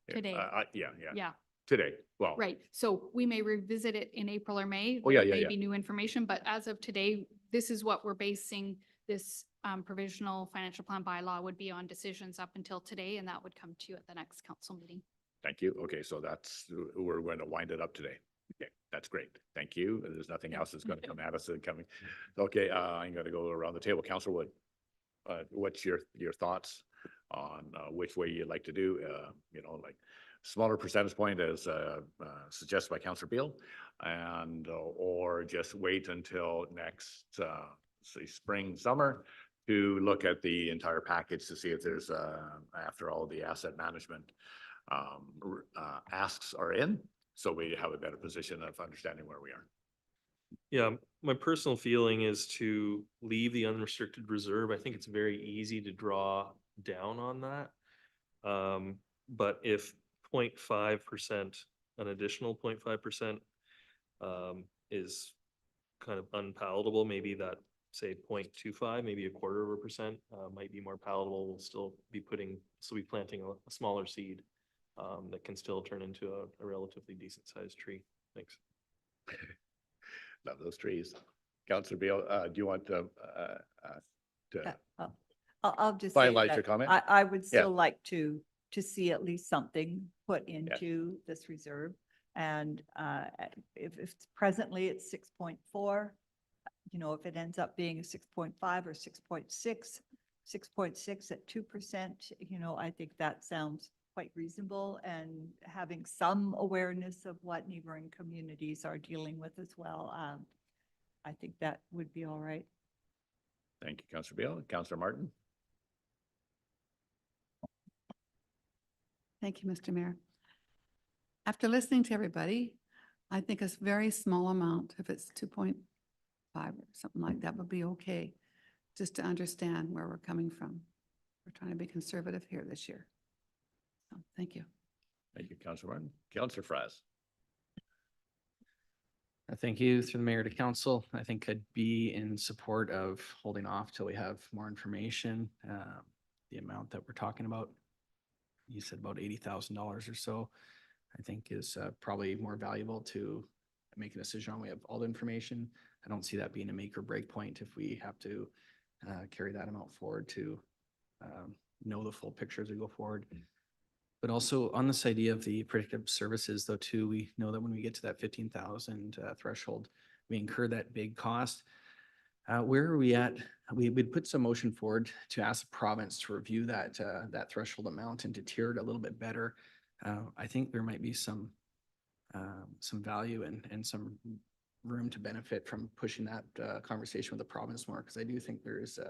Yeah, Today. Yeah, Yeah, today. Well. right. So we may revisit it in April or May. Oh, yeah, There yeah, may yeah. be new information, but as of today, this is what we're basing this provisional financial plan bylaw would be on decisions up until today, and that would come to you at the next council meeting. Thank you. Okay, so we're going to wind it up today. Okay, that's great. Thank you. There's nothing else that's going to come at us coming. Okay, I'm going to go around the table. Councilor Wood, what's your thoughts on which way you'd like to do? Like smaller percentage point as suggested by Councilor Beal, and or just wait until next, say, spring, summer to look at the entire package to see if there's after all the asset management asks are in, so we have a better position of understanding where we are. Yeah, my personal feeling is to leave the unrestricted reserve. I think it's very easy to draw down on that. But if 0.5%, an additional 0.5% is kind of unpalatable, maybe that, say 0.25, maybe 1/4% might be more palatable. We'll still be planting a smaller seed that can still turn into a relatively decent sized tree. Thanks. Love those trees. Councilor Beal, do you want to I'll just say finalize your that comment? I would still like to see at least something put into this reserve. And if presently it's 6.4, if it ends up being a 6.5 or 6.6, 6.6 at 2%, I think that sounds quite reasonable, and having some awareness of what neighboring communities are dealing with as well. I think that would be all right. Thank you, Councilor Beal. Councilor Martin? Thank you, Mr. Mayor. After listening to everybody, I think a very small amount, if it's 2.5 or something like that, would be okay, just to understand where we're coming from. We're trying to be conservative here this year. So, thank you. Thank you, Councilor Martin. Councilor Fraz? Thank you through the mayor to council. I think I'd be in support of holding off till we have more information. The amount that we're talking about, you said about $80,000 or so, I think is probably more valuable to make a decision on. We have all the information. I don't see that being a make or break point if we have to carry that amount forward to know the full picture as we go forward. But also on this idea of the predictive services though too, we know that when we get to that 15,000 threshold, we incur that big cost. Where are we at? We'd put some motion forward to ask the province to review that threshold amount and to tier it a little bit better. I think there might be some value and some room to benefit from pushing that conversation with the province more, because I do think there is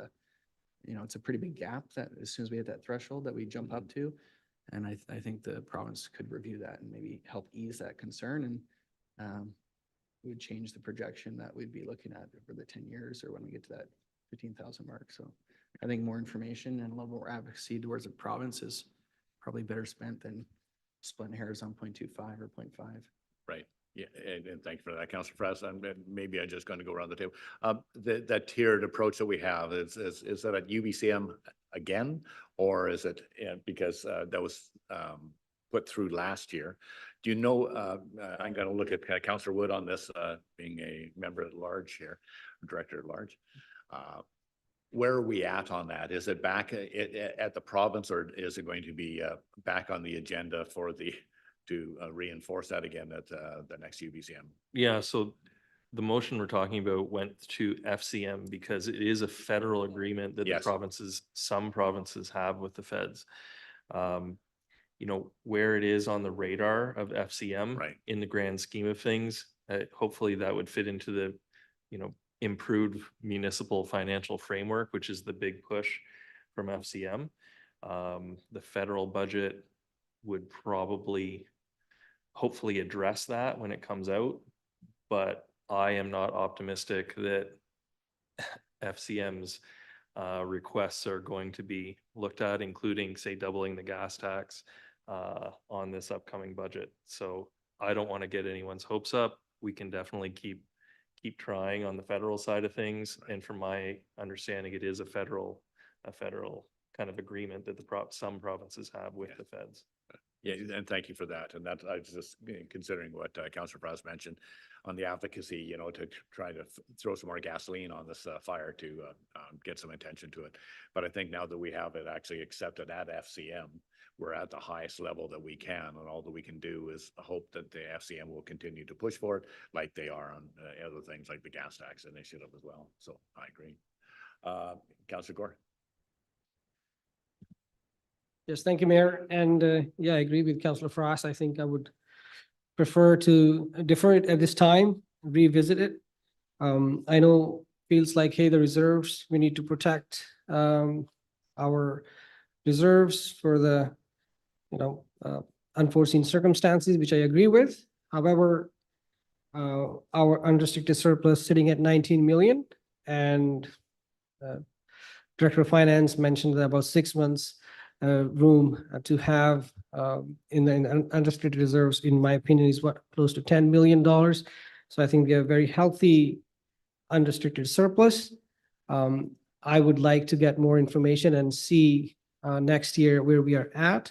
it's a pretty big gap that as soon as we hit that threshold that we jump up to. And I think the province could review that and maybe help ease that concern, and we would change the projection that we'd be looking at for the 10 years or when we get to that 15,000 mark. So I think more information and a little more advocacy towards the province is probably better spent than splitting hairs on 0.25 or 0.5. Right. Yeah, and thank you for that, Councilor Fraz. And maybe I'm just going to go around the table. That tiered approach that we have, is that at UBCM again, or is it because that was put through last year? Do you know, I'm going to look at Councilor Wood on this, being a member at large here, director at large. Where are we at on that? Is it back at the province, or is it going to be back on the agenda to reinforce that again at the next UBCM? Yeah, so the motion we're talking about went to FCM because it is a federal agreement that Yes. some provinces have with the feds. Where it is on the radar of FCM Right. in the grand scheme of things, hopefully that would fit into improved municipal financial framework, which is the big push from FCM. The federal budget would probably, hopefully address that when it comes out, but I am not optimistic that FCM's requests are going to be looked at, including, say, doubling the gas tax on this upcoming budget. So I don't want to get anyone's hopes up. We can definitely keep trying on the federal side of things. And from my understanding, it is a federal kind of agreement that some provinces have with the feds. Yeah, and thank you for that. And that, I was just considering what Councillor Prowse mentioned on the advocacy, to try to throw some more gasoline on this fire to get some attention to it. But I think now that we have it actually accepted at FCM, we're at the highest level that we can, and all that we can do is hope that the FCM will continue to push for it like they are on other things like the gas tax initiative as well. So I agree. Councillor Gore. Yes, thank you, Mayor. And yeah, I agree with Councillor Frost. I think I would prefer to defer it at this time, revisit it. I know feels like, hey, the reserves, we need to protect our reserves for the, unforeseen circumstances, which I agree with. However, our unrestricted surplus sitting at 19 million, and Director of Finance mentioned that about 6 months room to have in the unrestricted reserves, in my opinion, is close to $10 million. So I think we have a very healthy unrestricted surplus. I would like to get more information and see next year where we are at.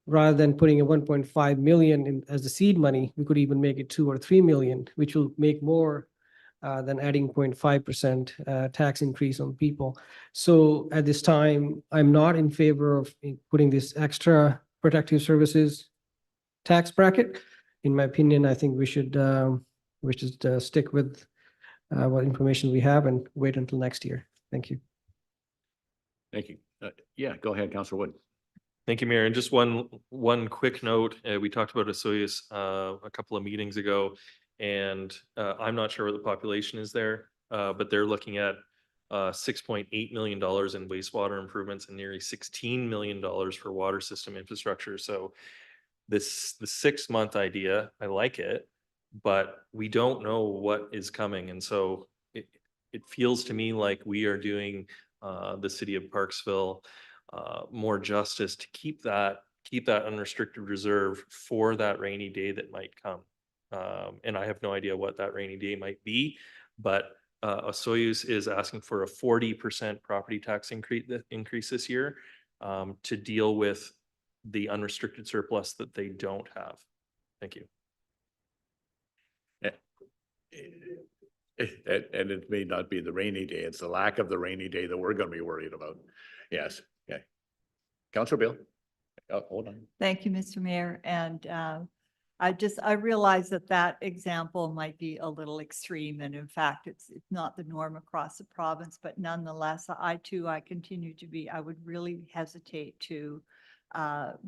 Rather than putting a 1.5 million in as the seed money, we could even make it 2 or 3 million, which will make more than adding 0.5% tax increase on people. So at this time, I'm not in favor of putting this extra protective services tax bracket. In my opinion, I think we should stick with what information we have and wait until next year. Thank you. Thank you. Yeah, go ahead, Councillor Wood. Thank you, Mayor. And just one quick note, we talked about Osoyoos a couple of meetings ago, and I'm not sure what the population is there, but they're looking at $6.8 million in wastewater improvements and nearly $16 million for water system infrastructure. So the 6-month idea, I like it, but we don't know what is coming. And so it feels to me like we are doing the city of Parksville more justice to keep that unrestricted reserve for that rainy day that might come. And I have no idea what that rainy day might be, but Osoyoos is asking for a 40% property tax increase this year to deal with the unrestricted surplus that they don't have. Thank you. And it may not be the rainy day, it's the lack of the rainy day that we're going to be worried about. Yes, okay. Councillor Bill. Hold on. Thank you, Mr. Mayor. And I realize that example might be a little extreme. And in fact, it's not the norm across the province, but nonetheless, I would really hesitate to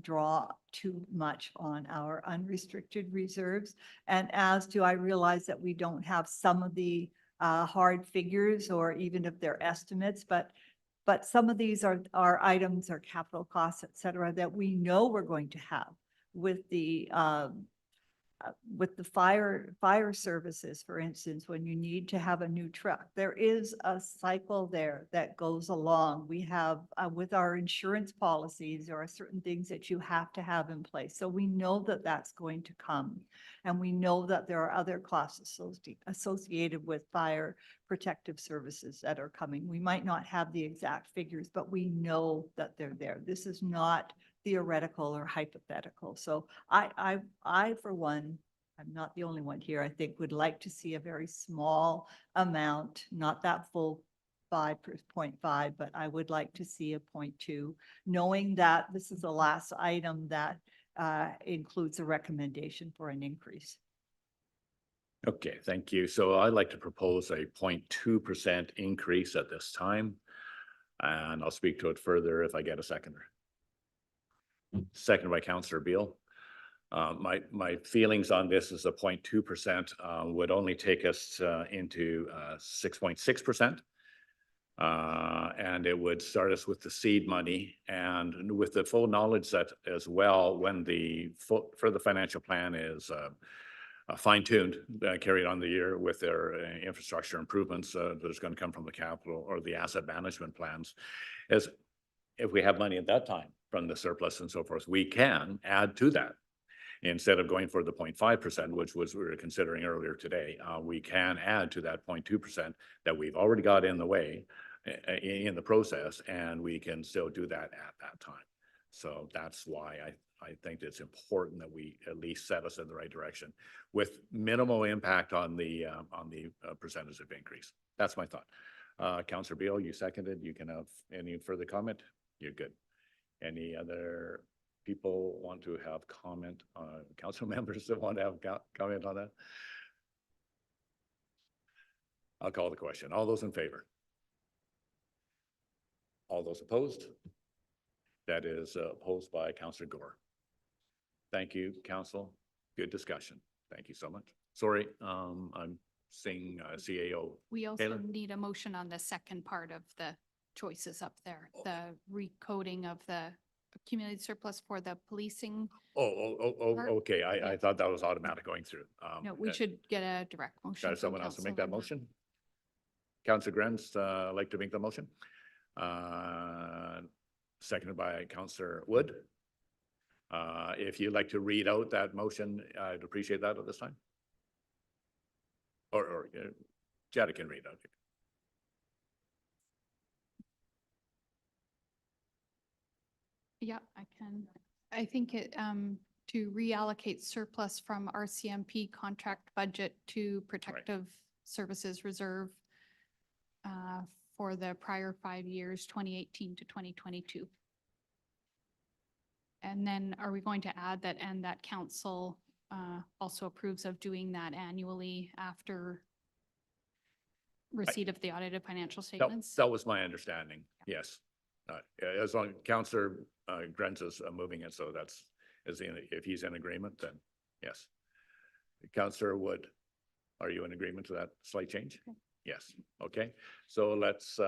draw too much on our unrestricted reserves. And I realize that we don't have some of the hard figures, or even if they're estimates, but some of these are items or capital costs, et cetera, that we know we're going to have with the fire services, for instance. When you need to have a new truck, there is a cycle there that goes along. We have with our insurance policies, there are certain things that you have to have in place. So we know that that's going to come. And we know that there are other costs associated with fire protective services that are coming. We might not have the exact figures, but we know that they're there. This is not theoretical or hypothetical. So I for one, I'm not the only one here, I think would like to see a very small amount, not that full 5.5, but I would like to see a 0.2, knowing that this is the last item that includes a recommendation for an increase. Okay, thank you. So I'd like to propose a 0.2% increase at this time. And I'll speak to it further if I get a seconder. Seconded by Councillor Beal. My feelings on this is a 0.2% would only take us into 6.6%. And it would start us with the seed money and with the full knowledge that as well, when the further financial plan is fine-tuned, carried on the year with their infrastructure improvements, that's going to come from the capital or the asset management plans. As if we have money at that time from the surplus and so forth, we can add to that. Instead of going for the 0.5%, which was we were considering earlier today, we can add to that 0.2% that we've already got in the way in the process, and we can still do that at that time. So that's why I think it's important that we at least set us in the right direction with minimal impact on the percentage of increase. That's my thought. Councillor Beal, you seconded. You can have any further comment? You're good. Any other people want to have comment on, council members that want to have comment on that? I'll call the question. All those in favor? All those opposed? That is opposed by Councillor Gore. Thank you, council. Good discussion. Thank you so much. Sorry, I'm seeing CAO. We also Taylor? need a motion on the second part of the choices up there, the recoding of the accumulated surplus for the policing. Part? Okay. Yeah. I thought that was automatic going through. No, we should get a direct motion. Got from someone else to council make that on motion? Councillor Grens, like to make the motion? Seconded by Councillor Wood. If you'd like to read out that motion, I'd appreciate that at this time. Or Jada can read out. Yeah, I can. I think it, to reallocate surplus from RCMP contract budget to protective services reserve for the prior 5 years, 2018 to 2022. And then are we going to add that, and that council also approves of doing that annually after receipt of the audited financial statements? That was my understanding. Yes. As long Councillor Grens is moving it, so that's if he's in agreement, then yes. Councillor Wood, are you in agreement to that slight change? Okay. Yes. Okay. So let's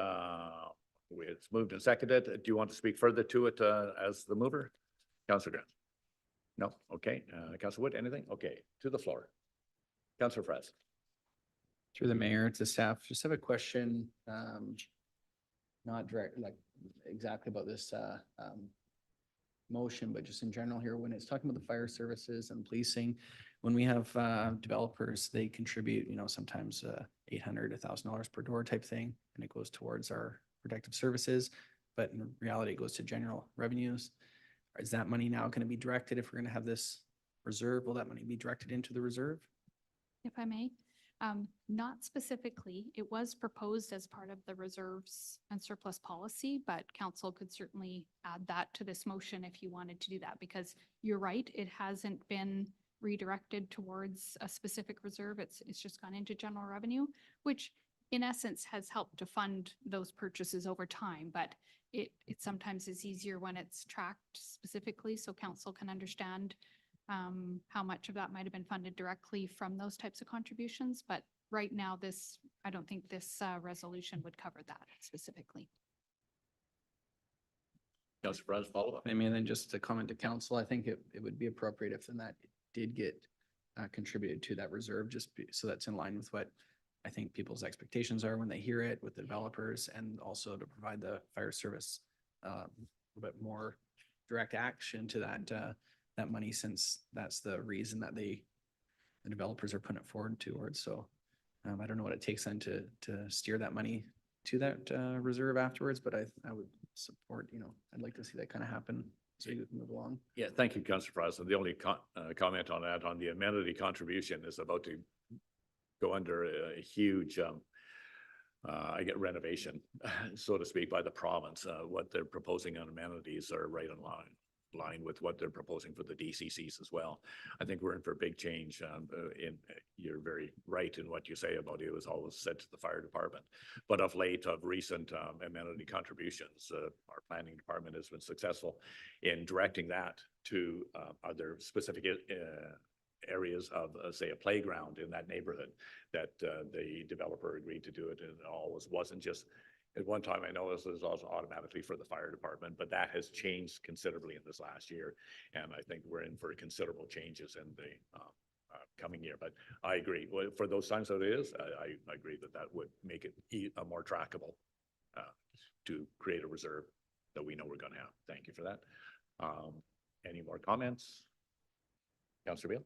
it's moved and seconded. Do you want to speak further to it as the mover? Councillor Grens? No. Okay. Councillor Wood, anything? Okay. To the floor. Councillor Fraz. Through the mayor to staff, just have a question, not direct, like exactly about this motion, but just in general here, when it's talking about the fire services and policing, when we have developers, they contribute, sometimes $800, $1,000 per door type thing, and it goes towards our protective services, but in reality, it goes to general revenues. Is that money now going to be directed, if we're going to have this reserve, will that money be directed into the reserve? If I may, not specifically. It was proposed as part of the reserves and surplus policy, but council could certainly add that to this motion if you wanted to do that, because you're right, it hasn't been redirected towards a specific reserve. It's just gone into general revenue, which in essence has helped to fund those purchases over time, but it sometimes is easier when it's tracked specifically so council can understand how much of that might have been funded directly from those types of contributions. But right now, I don't think this resolution would cover that specifically. Councillor Fraz, follow up. I mean, then just to comment to council, I think it would be appropriate if then that did get contributed to that reserve, so that's in line with what I think people's expectations are when they hear it with the developers, and also to provide the fire service a bit more direct action to that money, since that's the reason that the developers are putting it forward towards. So I don't know what it takes then to steer that money to that reserve afterwards, but I would support, I'd like to see that kind of happen so you can move along. Yeah, thank you, Councillor Fraz. The only comment on that, on the amenity contribution, is about to go under a huge renovation, so to speak, by the province. What they're proposing on amenities are right in line line with what they're proposing for the DCCs as well. I think we're in for a big change. You're very right in what you say about it was always said to the fire department. But of late, of recent amenity contributions, our planning department has been successful in directing that to other specific areas of, say, a playground in that neighborhood that the developer agreed to do it. And it always wasn't just, at one time, I know this was also automatically for the fire department, but that has changed considerably in this last year. And I think we're in for considerable changes in the coming year. But I agree, for those times that it is, I agree that that would make it more trackable to create a reserve that we know we're going to have. Thank you for that. Any more comments? Councillor Beal?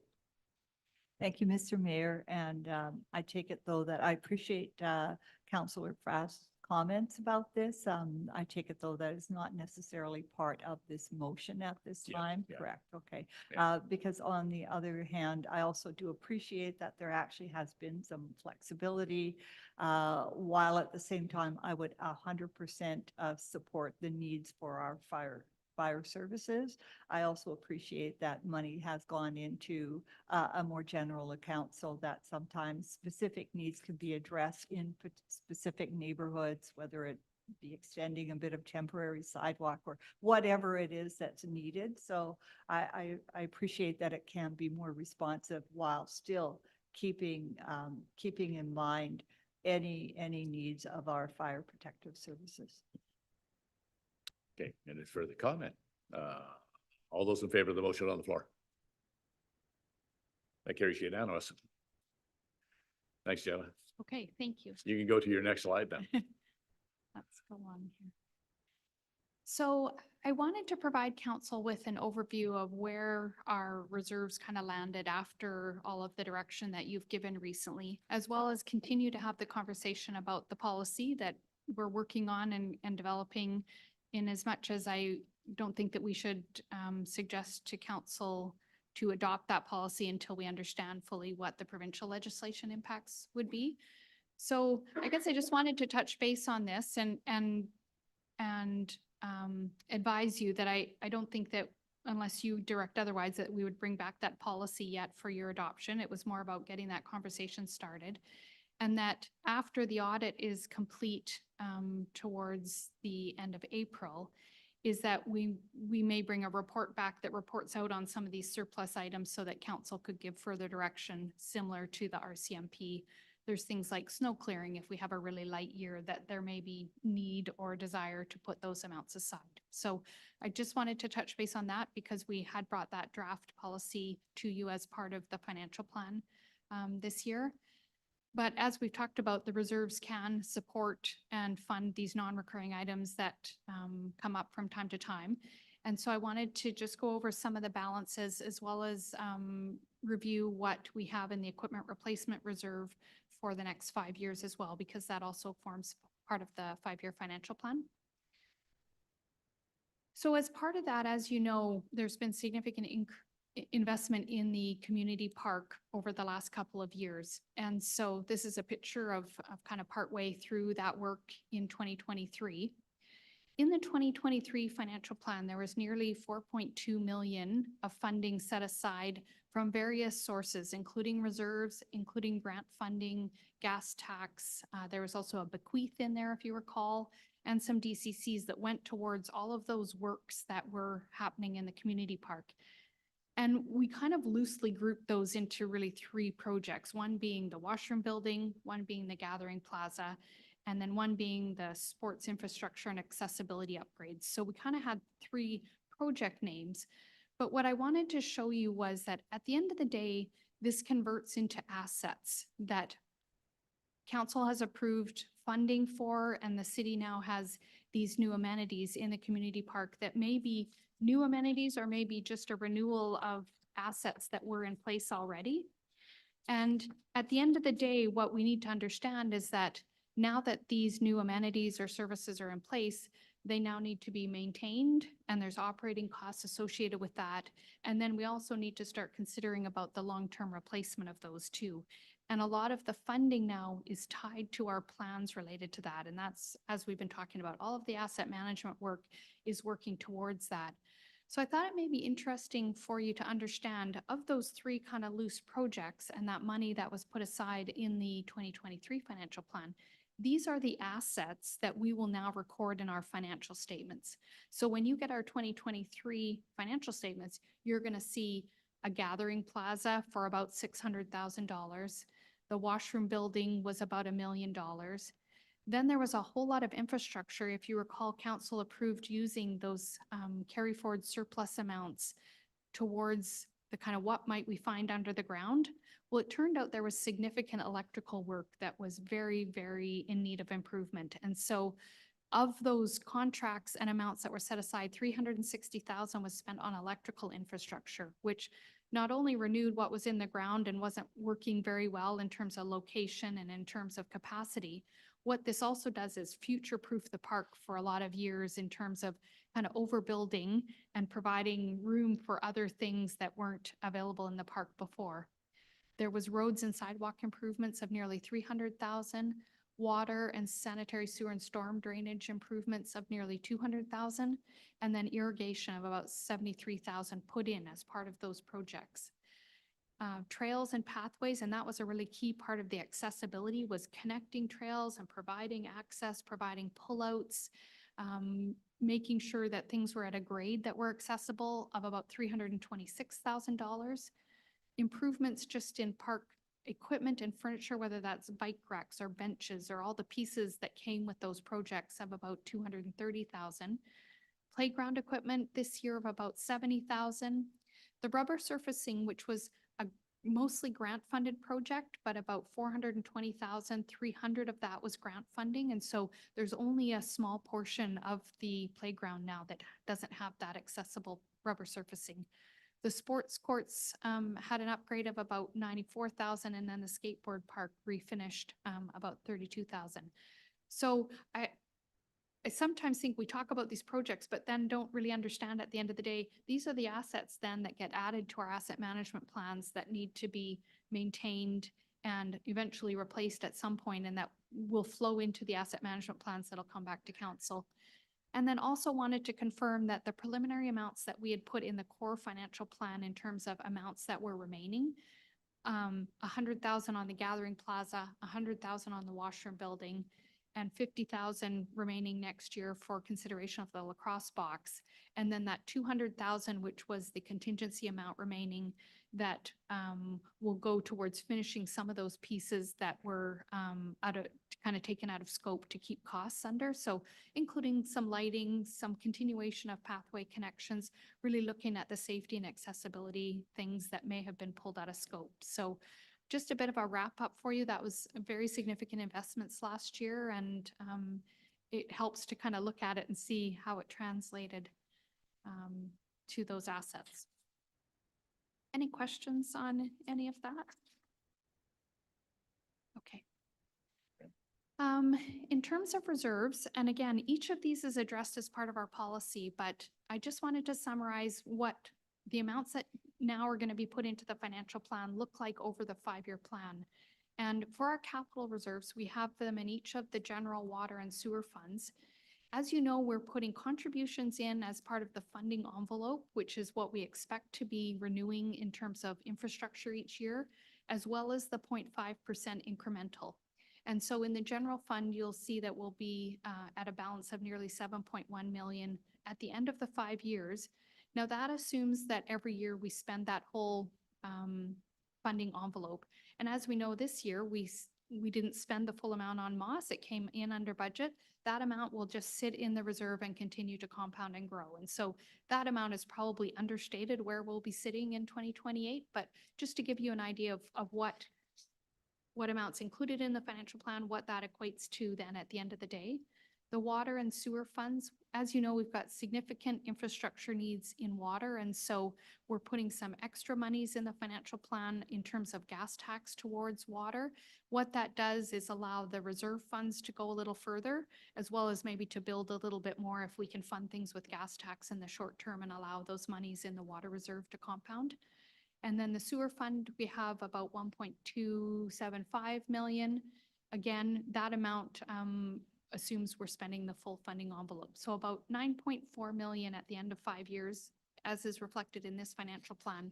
Thank you, Mr. Mayor. And I take it though that I appreciate Councillor Frass's comments about this. I take it though that is not necessarily part of this motion at this Yeah, time, yeah. correct? Okay. Yeah. Because on the other hand, I also do appreciate that there actually has been some flexibility, while at the same time, I would 100% support the needs for our fire services. I also appreciate that money has gone into a more general account so that sometimes specific needs can be addressed in specific neighborhoods, whether it be extending a bit of temporary sidewalk or whatever it is that's needed. So I appreciate that it can be more responsive while still keeping in mind any needs of our fire protective services. Okay, any further comment? All those in favor of the motion on the floor? That carries unanimous. Thanks, Jenna. Okay, thank you. You can go to your next slide then. Let's go on here. So I wanted to provide council with an overview of where our reserves kind of landed after all of the direction that you've given recently, as well as continue to have the conversation about the policy that we're working on and developing, in as much as I don't think that we should suggest to council to adopt that policy until we understand fully what the provincial legislation impacts would be. So I guess I just wanted to touch base on this and advise you that I don't think that, unless you direct otherwise, that we would bring back that policy yet for your adoption. It was more about getting that conversation started. And that after the audit is complete towards the end of April, is that we may bring a report back that reports out on some of these surplus items so that council could give further direction similar to the RCMP. There's things like snow clearing, if we have a really light year, that there may be need or desire to put those amounts aside. So I just wanted to touch base on that because we had brought that draft policy to you as part of the financial plan this year. But as we've talked about, the reserves can support and fund these non-recurring items that come up from time to time. And so I wanted to just go over some of the balances as well as review what we have in the equipment replacement reserve for the next 5 years as well, because that also forms part of the 5-year financial plan. So as part of that, as you know, there's been significant investment in the community park over the last couple of years. And so this is a picture of kind of partway through that work in 2023. In the 2023 financial plan, there was nearly 4.2 million of funding set aside from various sources, including reserves, including grant funding, gas tax. There was also a bequeath in there, if you recall, and some DCCs that went towards all of those works that were happening in the community park. And we kind of loosely grouped those into really 3 projects, one being the washroom building, one being the gathering plaza, and then one being the sports infrastructure and accessibility upgrades. So we kind of had 3 project names. But what I wanted to show you was that at the end of the day, this converts into assets that council has approved funding for, and the city now has these new amenities in the community park that may be new amenities or maybe just a renewal of assets that were in place already. And at the end of the day, what we need to understand is that now that these new amenities or services are in place, they now need to be maintained, and there's operating costs associated with that. And then we also need to start considering about the long-term replacement of those too. And a lot of the funding now is tied to our plans related to that. And that's, as we've been talking about, all of the asset management work is working towards that. So I thought it may be interesting for you to understand of those three kind of loose projects and that money that was put aside in the 2023 financial plan. These are the assets that we will now record in our financial statements. So when you get our 2023 financial statements, you're going to see a gathering plaza for about $600,000. The washroom building was about $1 million. Then there was a whole lot of infrastructure. If you recall, council approved using those carry forward surplus amounts towards the kind of what might we find under the ground. Well, it turned out there was significant electrical work that was very, very in need of improvement. And so of those contracts and amounts that were set aside, 360,000 was spent on electrical infrastructure, which not only renewed what was in the ground and wasn't working very well in terms of location and in terms of capacity. What this also does is future-proof the park for a lot of years in terms of kind of overbuilding and providing room for other things that weren't available in the park before. There was roads and sidewalk improvements of nearly 300,000, water and sanitary sewer and storm drainage improvements of nearly 200,000, and then irrigation of about 73,000 put in as part of those projects. Trails and pathways, and that was a really key part of the accessibility, was connecting trails and providing access, providing pullouts, making sure that things were at a grade that were accessible of about $326,000. Improvements just in park equipment and furniture, whether that's bike racks or benches or all the pieces that came with those projects of about 230,000. Playground equipment this year of about 70,000. The rubber surfacing, which was a mostly grant-funded project, but about 420,000, 300 of that was grant funding. And so there's only a small portion of the playground now that doesn't have that accessible rubber surfacing. The sports courts had an upgrade of about 94,000, and then the skateboard park refinished about 32,000. So I sometimes think we talk about these projects, but then don't really understand at the end of the day, these are the assets then that get added to our asset management plans that need to be maintained and eventually replaced at some point, and that will flow into the asset management plans that'll come back to council. And then also wanted to confirm that the preliminary amounts that we had put in the core financial plan in terms of amounts that were remaining, 100,000 on the gathering plaza, 100,000 on the washroom building, and 50,000 remaining next year for consideration of the lacrosse box. And then that 200,000, which was the contingency amount remaining, that will go towards finishing some of those pieces that were kind of taken out of scope to keep costs under. So including some lighting, some continuation of pathway connections, really looking at the safety and accessibility things that may have been pulled out of scope. So just a bit of a wrap up for you. That was very significant investments last year, and it helps to kind of look at it and see how it translated to those assets. Any questions on any of that? Okay. In terms of reserves, and again, each of these is addressed as part of our policy, but I just wanted to summarize what the amounts that now are going to be put into the financial plan look like over the 5-year plan. And for our capital reserves, we have them in each of the general water and sewer funds. As you know, we're putting contributions in as part of the funding envelope, which is what we expect to be renewing in terms of infrastructure each year, as well as the 0.5% incremental. And so in the general fund, you'll see that we'll be at a balance of nearly 7.1 million at the end of the 5 years. Now that assumes that every year we spend that whole funding envelope. And as we know this year, we didn't spend the full amount on Moss. It came in under budget. That amount will just sit in the reserve and continue to compound and grow. And so that amount is probably understated where we'll be sitting in 2028. But just to give you an idea of what amounts included in the financial plan, what that equates to then at the end of the day. The water and sewer funds, as you know, we've got significant infrastructure needs in water. And so we're putting some extra monies in the financial plan in terms of gas tax towards water. What that does is allow the reserve funds to go a little further, as well as maybe to build a little bit more if we can fund things with gas tax in the short term and allow those monies in the water reserve to compound. And then the sewer fund, we have about 1.275 million. Again, that amount assumes we're spending the full funding envelope. So about 9.4 million at the end of 5 years as is reflected in this financial plan,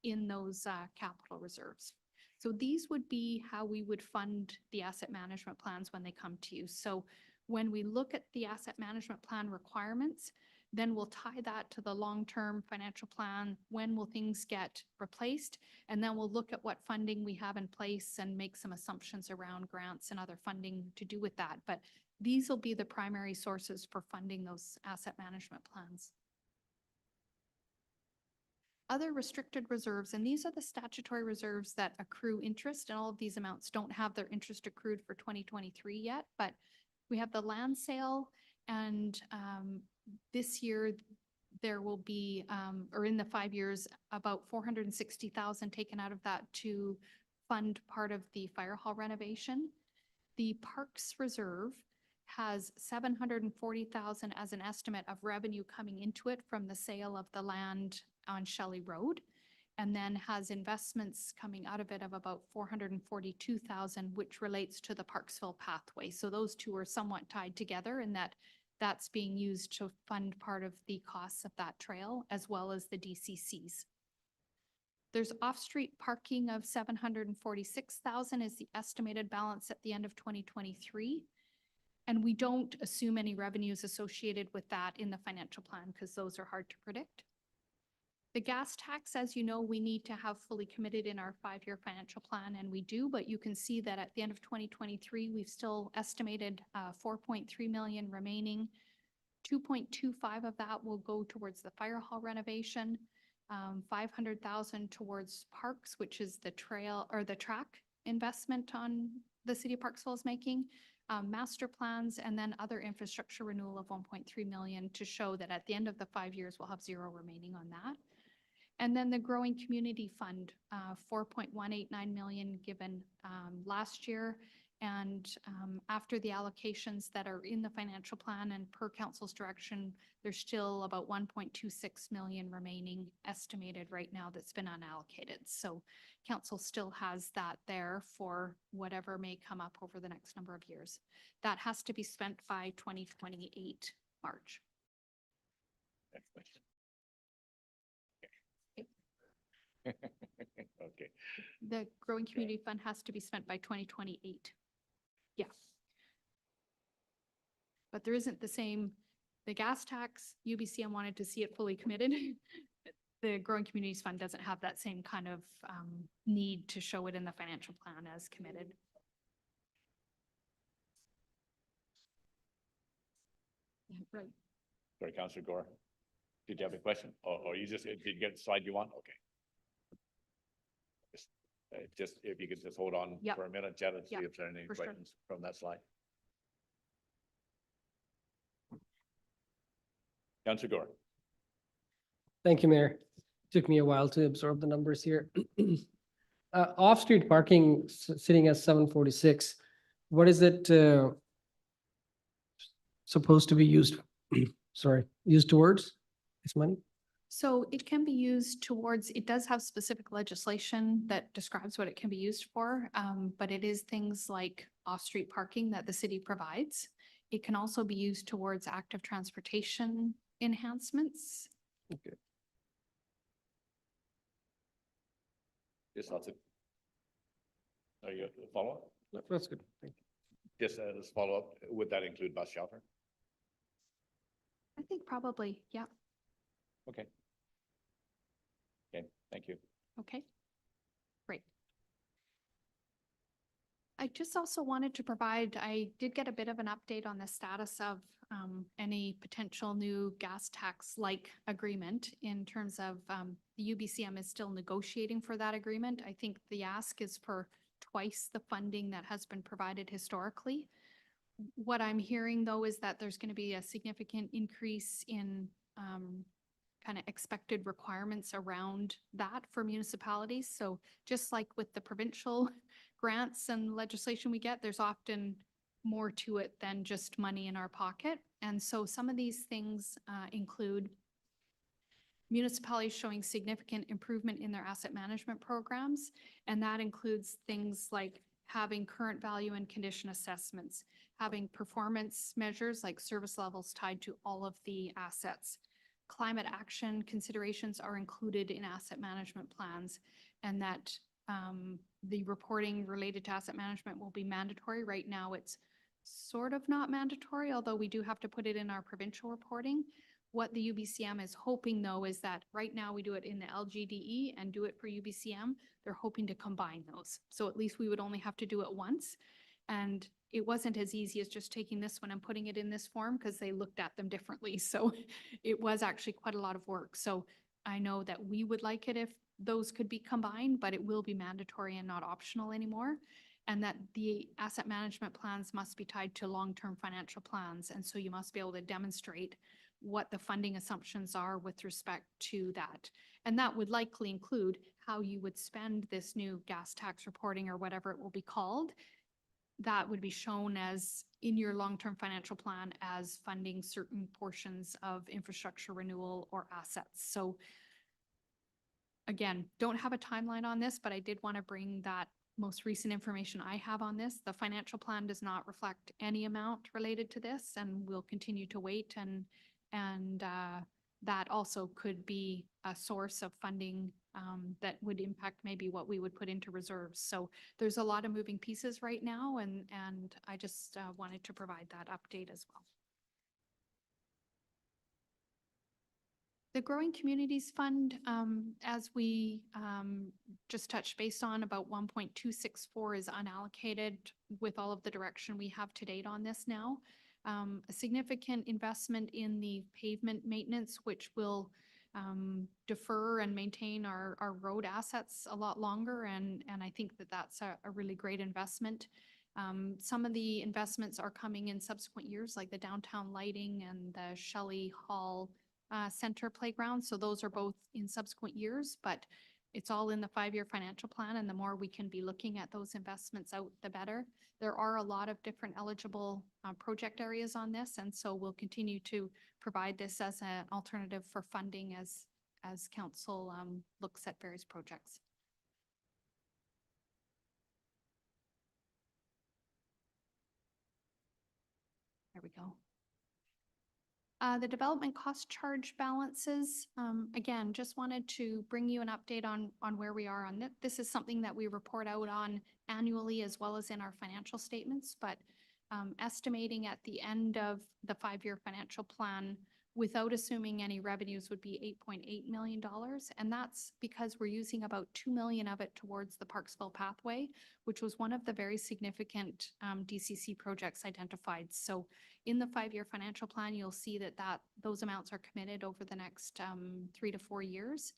in those capital reserves. So these would be how we would fund the asset management plans when they come to you. So when we look at the asset management plan requirements, then we'll tie that to the long-term financial plan. When will things get replaced? And then we'll look at what funding we have in place and make some assumptions around grants and other funding to do with that. But these will be the primary sources for funding those asset management plans. Other restricted reserves, and these are the statutory reserves that accrue interest, and all of these amounts don't have their interest accrued for 2023 yet, but we have the land sale, and this year there will be, or in the 5 years, about 460,000 taken out of that to fund part of the fire hall renovation. The Parks Reserve has 740,000 as an estimate of revenue coming into it from the sale of the land on Shelley Road, and then has investments coming out of it of about 442,000, which relates to the Parksville pathway. So those two are somewhat tied together in that that's being used to fund part of the costs of that trail as well as the DCCs. There's off-street parking of 746,000 is the estimated balance at the end of 2023. And we don't assume any revenues associated with that in the financial plan because those are hard to predict. The gas tax, as you know, we need to have fully committed in our 5-year financial plan, and we do, but you can see that at the end of 2023, we've still estimated 4.3 million remaining. 2.25 of that will go towards the fire hall renovation, 500,000 towards parks, which is the trail or the track investment on the city of Parksville is making, master plans, and then other infrastructure renewal of 1.3 million to show that at the end of the 5 years, we'll have 0 remaining on that. And then the Growing Community Fund, 4.189 million given last year. And after the allocations that are in the financial plan and per council's direction, there's still about 1.26 million remaining estimated right now that's been unallocated. So council still has that there for whatever may come up over the next number of years. That has to be spent by 2028 March. Next question. Okay. The Growing Community Fund has to be spent by 2028. Yeah. But there isn't the same, the gas tax, UBCM wanted to see it fully committed. The Growing Communities Fund doesn't have that same kind of need to show it in the financial plan as committed. Yeah, right. Sorry, Councillor Gore. Did you have a question? Or you just, did you get the slide you want? Okay. Just if you could just hold on Yep. for a minute, Jed, and see Yep, if there are any for sure. questions from that slide. Councillor Gore. Thank you, Mayor. Took me a while to absorb the numbers here. Off-street parking sitting at 746. What is it supposed to be used, used towards? This money? So it can be used towards, it does have specific legislation that describes what it can be used for, but it is things like off-street parking that the city provides. It can also be used towards active transportation enhancements. Okay. Just lots of. Are you follow up? That's good. Thank you. Just let's follow up. Would that include bus shelter? I think probably, yeah. Okay. Okay, thank you. Okay, great. I just also wanted to provide, I did get a bit of an update on the status of any potential new gas tax-like agreement in terms of the UBCM is still negotiating for that agreement. I think the ask is for twice the funding that has been provided historically. What I'm hearing, though, is that there's going to be a significant increase in kind of expected requirements around that for municipalities. So just like with the provincial grants and legislation we get, there's often more to it than just money in our pocket. And so some of these things include municipalities showing significant improvement in their asset management programs. And that includes things like having current value and condition assessments, having performance measures like service levels tied to all of the assets, climate action considerations are included in asset management plans and that the reporting related to asset management will be mandatory. Right now, it's sort of not mandatory, although we do have to put it in our provincial reporting. What the UBCM is hoping though is that right now we do it in the LGDE and do it for UBCM. They're hoping to combine those. So at least we would only have to do it once. And it wasn't as easy as just taking this one and putting it in this form because they looked at them differently. So it was actually quite a lot of work. So I know that we would like it if those could be combined, but it will be mandatory and not optional anymore. And that the asset management plans must be tied to long-term financial plans. And so you must be able to demonstrate what the funding assumptions are with respect to that. And that would likely include how you would spend this new gas tax reporting or whatever it will be called. That would be shown as in your long-term financial plan as funding certain portions of infrastructure renewal or assets. So again, don't have a timeline on this, but I did want to bring that most recent information I have on this. The financial plan does not reflect any amount related to this, and we'll continue to wait. And that also could be a source of funding that would impact maybe what we would put into reserves. So there's a lot of moving pieces right now, and I just wanted to provide that update as well. The Growing Communities Fund, as we just touched base on, about 1.264 is unallocated with all of the direction we have to date on this now. A significant investment in the pavement maintenance, which will defer and maintain our road assets a lot longer. And I think that that's a really great investment. Some of the investments are coming in subsequent years, like the downtown lighting and the Shelley Hall Center playground. So those are both in subsequent years, but it's all in the 5-year financial plan. And the more we can be looking at those investments out, the better. There are a lot of different eligible project areas on this. And so we'll continue to provide this as an alternative for funding as council looks at various projects. There we go. The development cost charge balances, again, just wanted to bring you an update on where we are on it. This is something that we report out on annually as well as in our financial statements, but estimating at the end of the 5-year financial plan without assuming any revenues would be $8.8 million. And that's because we're using about $2 million of it towards the Parksville Pathway, which was one of the very significant DCC projects identified. So in the 5-year financial plan, you'll see that those amounts are committed over the next 3 to 4 years.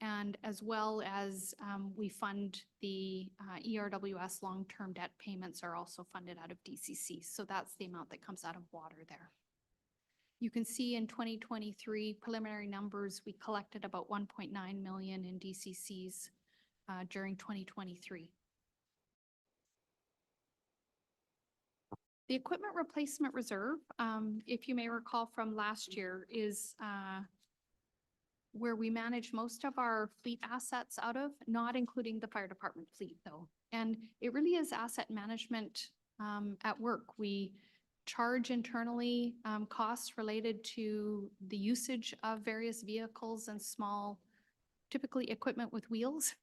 And as well as we fund the ERWS long-term debt payments are also funded out of DCC. So that's the amount that comes out of water there. You can see in 2023 preliminary numbers, we collected about 1.9 million in DCCs during 2023. The equipment replacement reserve, if you may recall from last year, is where we manage most of our fleet assets out of, not including the fire department fleet though. And it really is asset management at work. We charge internally costs related to the usage of various vehicles and small, typically equipment with wheels.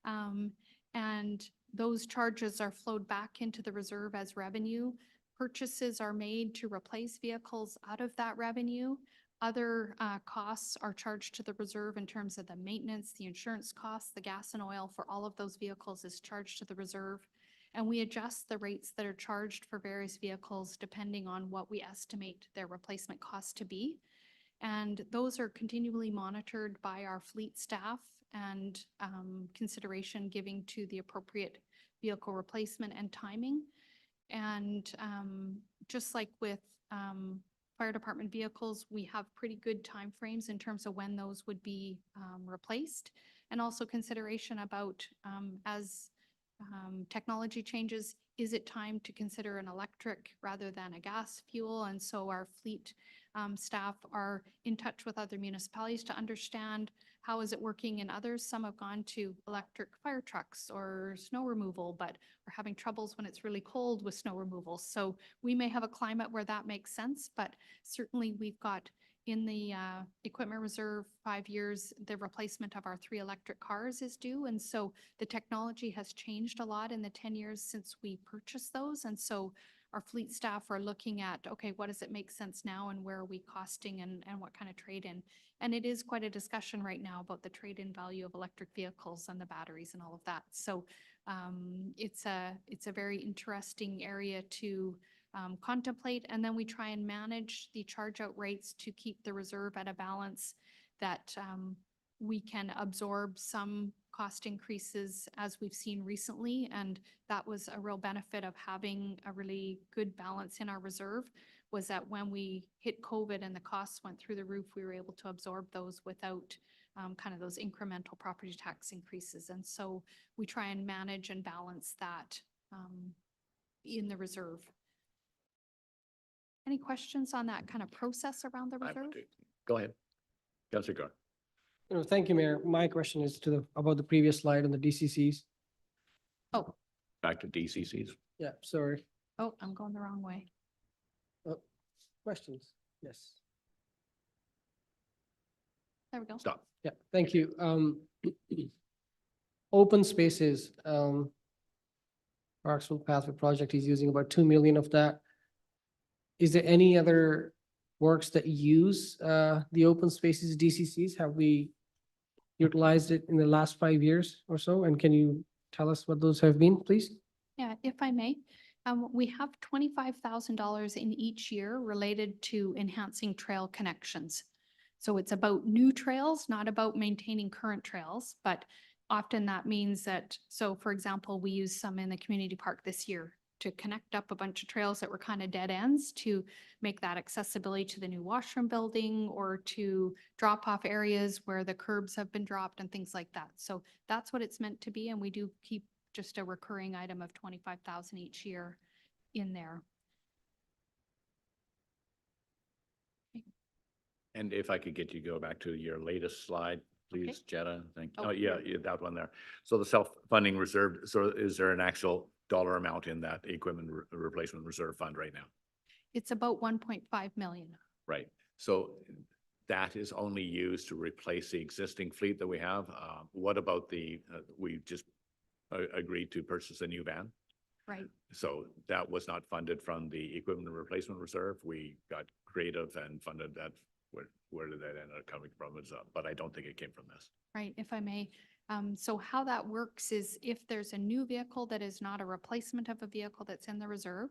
And those charges are flowed back into the reserve as revenue. Purchases are made to replace vehicles out of that revenue. Other costs are charged to the reserve in terms of the maintenance, the insurance costs, the gas and oil for all of those vehicles is charged to the reserve. And we adjust the rates that are charged for various vehicles depending on what we estimate their replacement cost to be. And those are continually monitored by our fleet staff and consideration giving to the appropriate vehicle replacement and timing. And just like with fire department vehicles, we have pretty good timeframes in terms of when those would be replaced. And also consideration about as technology changes, is it time to consider an electric rather than a gas fuel? And so our fleet staff are in touch with other municipalities to understand how is it working in others. Some have gone to electric fire trucks or snow removal, but are having troubles when it's really cold with snow removal. So we may have a climate where that makes sense, but certainly we've got in the equipment reserve, 5 years, the replacement of our 3 electric cars is due. And so the technology has changed a lot in the 10 years since we purchased those. And so our fleet staff are looking at, okay, what does it make sense now and where are we costing and what kind of trade-in? And it is quite a discussion right now about the trade-in value of electric vehicles and the batteries and all of that. So it's a very interesting area to contemplate. And then we try and manage the charge out rates to keep the reserve at a balance that we can absorb some cost increases as we've seen recently. And that was a real benefit of having a really good balance in our reserve, was that when we hit COVID and the costs went through the roof, we were able to absorb those without kind of those incremental property tax increases. And so we try and manage and balance that in the reserve. Any questions on that kind of process around the I reserve? would do. Go ahead. Councillor Gar. Thank you, Mayor. My question is to the, about the previous slide on the DCCs. Oh, Back to DCCs. Yeah, sorry. oh, I'm going the wrong way. Questions? Yes. There we go. Stop. Yeah, thank you. Open spaces, Parksville Pathway Project is using about 2 million of that. Is there any other works that use the open spaces DCCs? Have we utilized it in the last 5 years or so? And can you tell us what those have been, please? Yeah, if I may, we have $25,000 in each year related to enhancing trail connections. So it's about new trails, not about maintaining current trails, but often that means that, so for example, we used some in the community park this year to connect up a bunch of trails that were kind of dead ends to make that accessibility to the new washroom building or to drop off areas where the curbs have been dropped and things like that. So that's what it's meant to be. And we do keep just a recurring item of 25,000 each year in there. And if I could get you to go back to your latest slide, please, Okay. Jetta. Thank you. Oh, Oh, yeah, yeah, that one there. So the self-funding reserve, so is there an actual dollar amount in that equipment replacement reserve fund right now? It's about 1.5 million. Right. So that is only used to replace the existing fleet that we have. What about we just agreed to purchase a new van? Right. So that was not funded from the equipment replacement reserve. We got creative and funded that. Where did that end up coming from? But I don't think it came from this. Right, if I may. So how that works is if there's a new vehicle that is not a replacement of a vehicle that's in the reserve,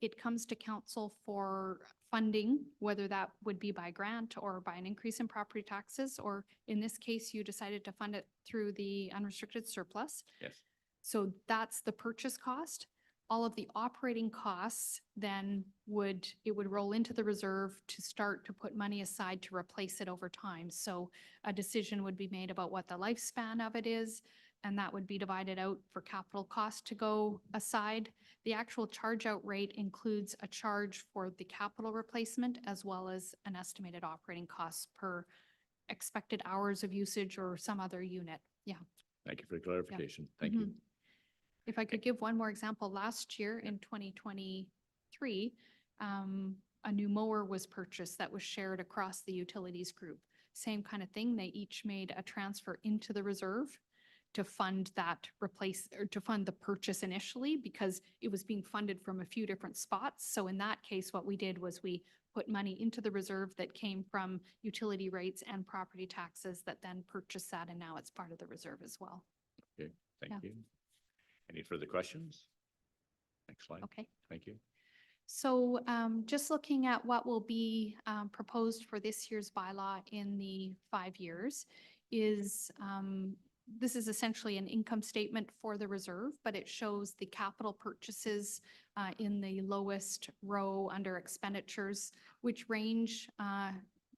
it comes to council for funding, whether that would be by grant or by an increase in property taxes, or in this case, you decided to fund it through the unrestricted surplus. Yes. So that's the purchase cost. All of the operating costs then would roll into the reserve to start to put money aside to replace it over time. So a decision would be made about what the lifespan of it is, and that would be divided out for capital cost to go aside. The actual charge out rate includes a charge for the capital replacement as well as an estimated operating cost per expected hours of usage or some other unit. Yeah. Thank you for the clarification. Thank you. Mhm. If I could give one more example, last year in 2023, a new mower was purchased that was shared across the utilities group. Same kind of thing. They each made a transfer into the reserve to fund that to fund the purchase initially because it was being funded from a few different spots. So in that case, what we did was we put money into the reserve that came from utility rates and property taxes that then purchased that, and now it's part of the reserve as well. Okay, thank Yeah. you. Any further questions? Next slide. Okay. Thank you. So just looking at what will be proposed for this year's bylaw in the 5 years is this is essentially an income statement for the reserve, but it shows the capital purchases in the lowest row under expenditures, which range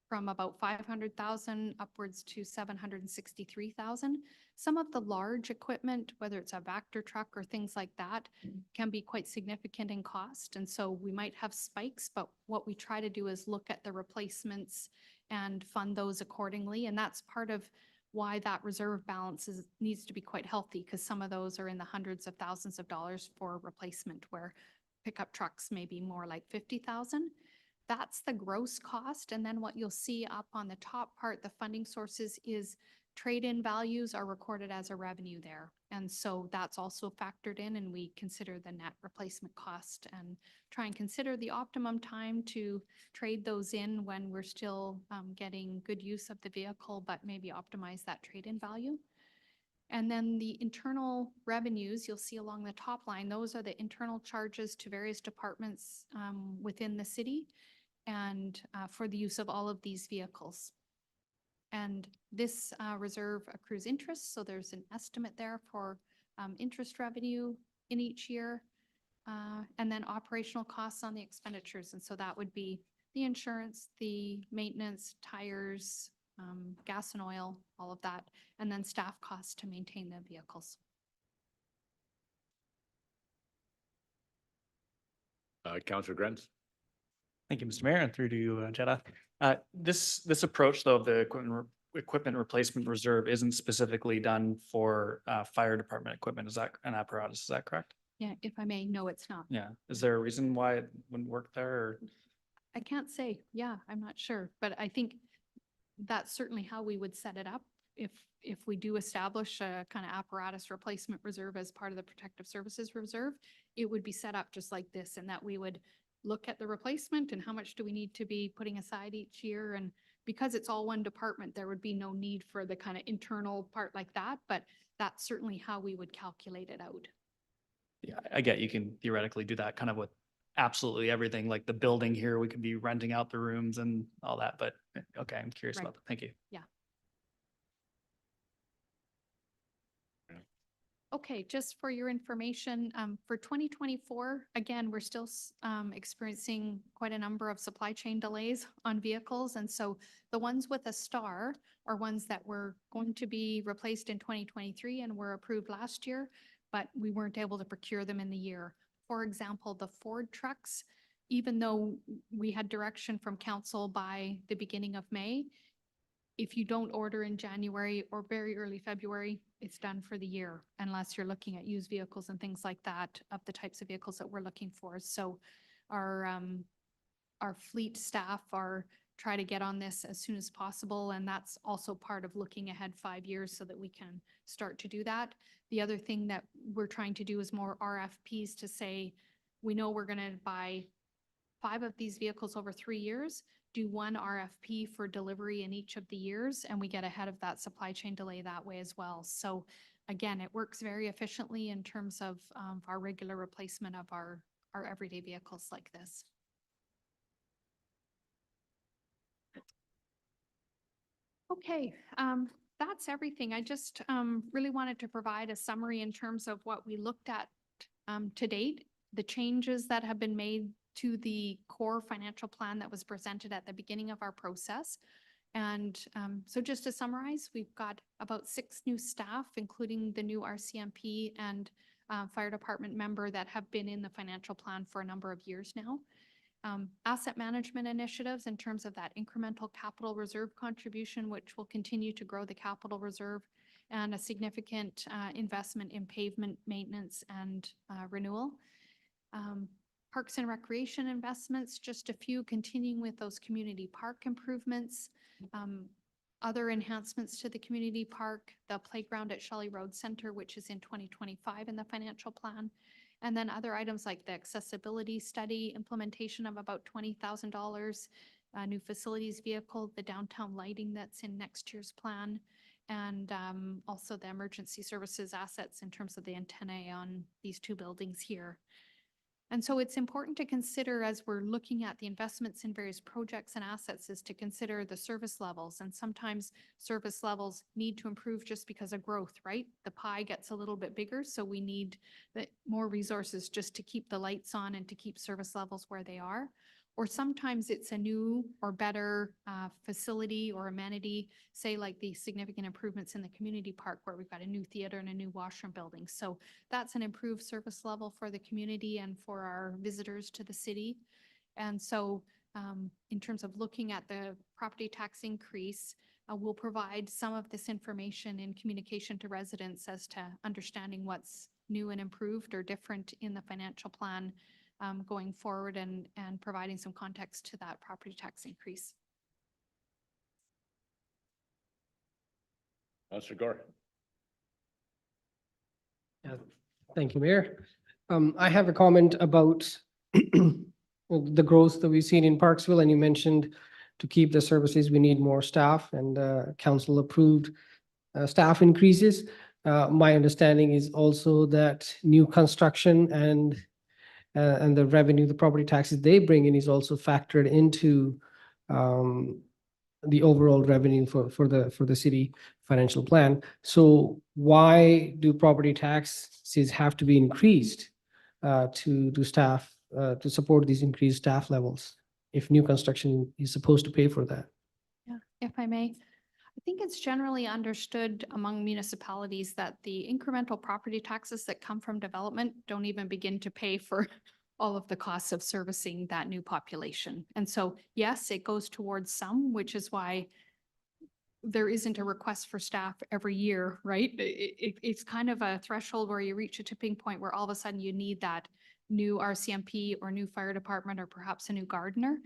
from about 500,000 upwards to 763,000. Some of the large equipment, whether it's a Vector truck or things like that, can be quite significant in cost. And so we might have spikes, but what we try to do is look at the replacements and fund those accordingly. And that's part of why that reserve balance needs to be quite healthy, because some of those are in the hundreds of thousands of dollars for replacement, where pickup trucks may be more like 50,000. That's the gross cost. And then what you'll see up on the top part, the funding sources is trade-in values are recorded as a revenue there. And so that's also factored in, and we consider the net replacement cost and try and consider the optimum time to trade those in when we're still getting good use of the vehicle, but maybe optimize that trade-in value. And then the internal revenues, you'll see along the top line, those are the internal charges to various departments within the city and for the use of all of these vehicles. And this reserve accrues interest, so there's an estimate there for interest revenue in each year. And then operational costs on the expenditures. And so that would be the insurance, the maintenance, tires, gas and oil, all of that, and then staff costs to maintain the vehicles. Councillor Grants? Thank you, Mr. Mayor, and through to you, Jetta. This approach though of the equipment replacement reserve isn't specifically done for fire department equipment. Is that an apparatus? Is that correct? Yeah, if I may, no, it's not. Yeah. Is there a reason why it wouldn't work there? Or? I can't say. Yeah, I'm not sure, but I think that's certainly how we would set it up. If we do establish a kind of apparatus replacement reserve as part of the protective services reserve, it would be set up just like this, and that we would look at the replacement and how much do we need to be putting aside each year. And because it's all one department, there would be no need for the kind of internal part like that, but that's certainly how we would calculate it out. Yeah, I get you can theoretically do that kind of with absolutely everything, like the building here, we could be renting out the rooms and all that, but okay, I'm curious Right. about that. Thank you. Okay, just for your information, for 2024, again, we're still experiencing quite a number of supply chain delays on vehicles. And so the ones with a star are ones that were going to be replaced in 2023 and were approved last year, but we weren't able to procure them in the year. For example, the Ford trucks, even though we had direction from council by the beginning of May, if you don't order in January or very early February, it's done for the year, unless you're looking at used vehicles and things like that, of the types of vehicles that we're looking for. So our fleet staff are try to get on this as soon as possible, and that's also part of looking ahead 5 years so that we can start to do that. The other thing that we're trying to do is more RFPs to say, we know we're gonna buy 5 of these vehicles over 3 years, do 1 RFP for delivery in each of the years, and we get ahead of that supply chain delay that way as well. So again, it works very efficiently in terms of our regular replacement of our everyday vehicles like this. Okay, that's everything. I just really wanted to provide a summary in terms of what we looked at to date, the changes that have been made to the core financial plan that was presented at the beginning of our process. And so just to summarize, we've got about 6 new staff, including the new RCMP and fire department member that have been in the financial plan for a number of years now. Asset management initiatives in terms of that incremental capital reserve contribution, which will continue to grow the capital reserve, and a significant investment in pavement maintenance and renewal. Parks and recreation investments, just a few, continuing with those community park improvements. Other enhancements to the community park, the playground at Shelley Road Center, which is in 2025 in the financial plan. And then other items like the accessibility study, implementation of about $20,000, new facilities vehicle, the downtown lighting that's in next year's plan, and also the emergency services assets in terms of the antennae on these 2 buildings here. And so it's important to consider, as we're looking at the investments in various projects and assets, is to consider the service levels. And sometimes service levels need to improve just because of growth, right? The pie gets a little bit bigger, so we need more resources just to keep the lights on and to keep service levels where they are. Or sometimes it's a new or better facility or amenity, say like the significant improvements in the community park where we've got a new theater and a new washroom building. So that's an improved service level for the community and for our visitors to the city. And so in terms of looking at the property tax increase, we'll provide some of this information in communication to residents as to understanding what's new and improved or different in the financial plan going forward and providing some context to that property tax increase. Councillor Gore. Yeah, thank you, Mayor. I have a comment about the growth that we've seen in Parksville, and you mentioned to keep the services, we need more staff, and council approved staff increases. My understanding is also that new construction and the revenue, the property taxes they bring in is also factored into the overall revenue for the city financial plan. So why do property taxes have to be increased to staff to support these increased staff levels if new construction is supposed to pay for that? Yeah, if I may. I think it's generally understood among municipalities that the incremental property taxes that come from development don't even begin to pay for all of the costs of servicing that new population. And so, yes, it goes towards some, which is why there isn't a request for staff every year, right? It's kind of a threshold where you reach a tipping point where all of a sudden you need that new RCMP or new fire department or perhaps a new gardener.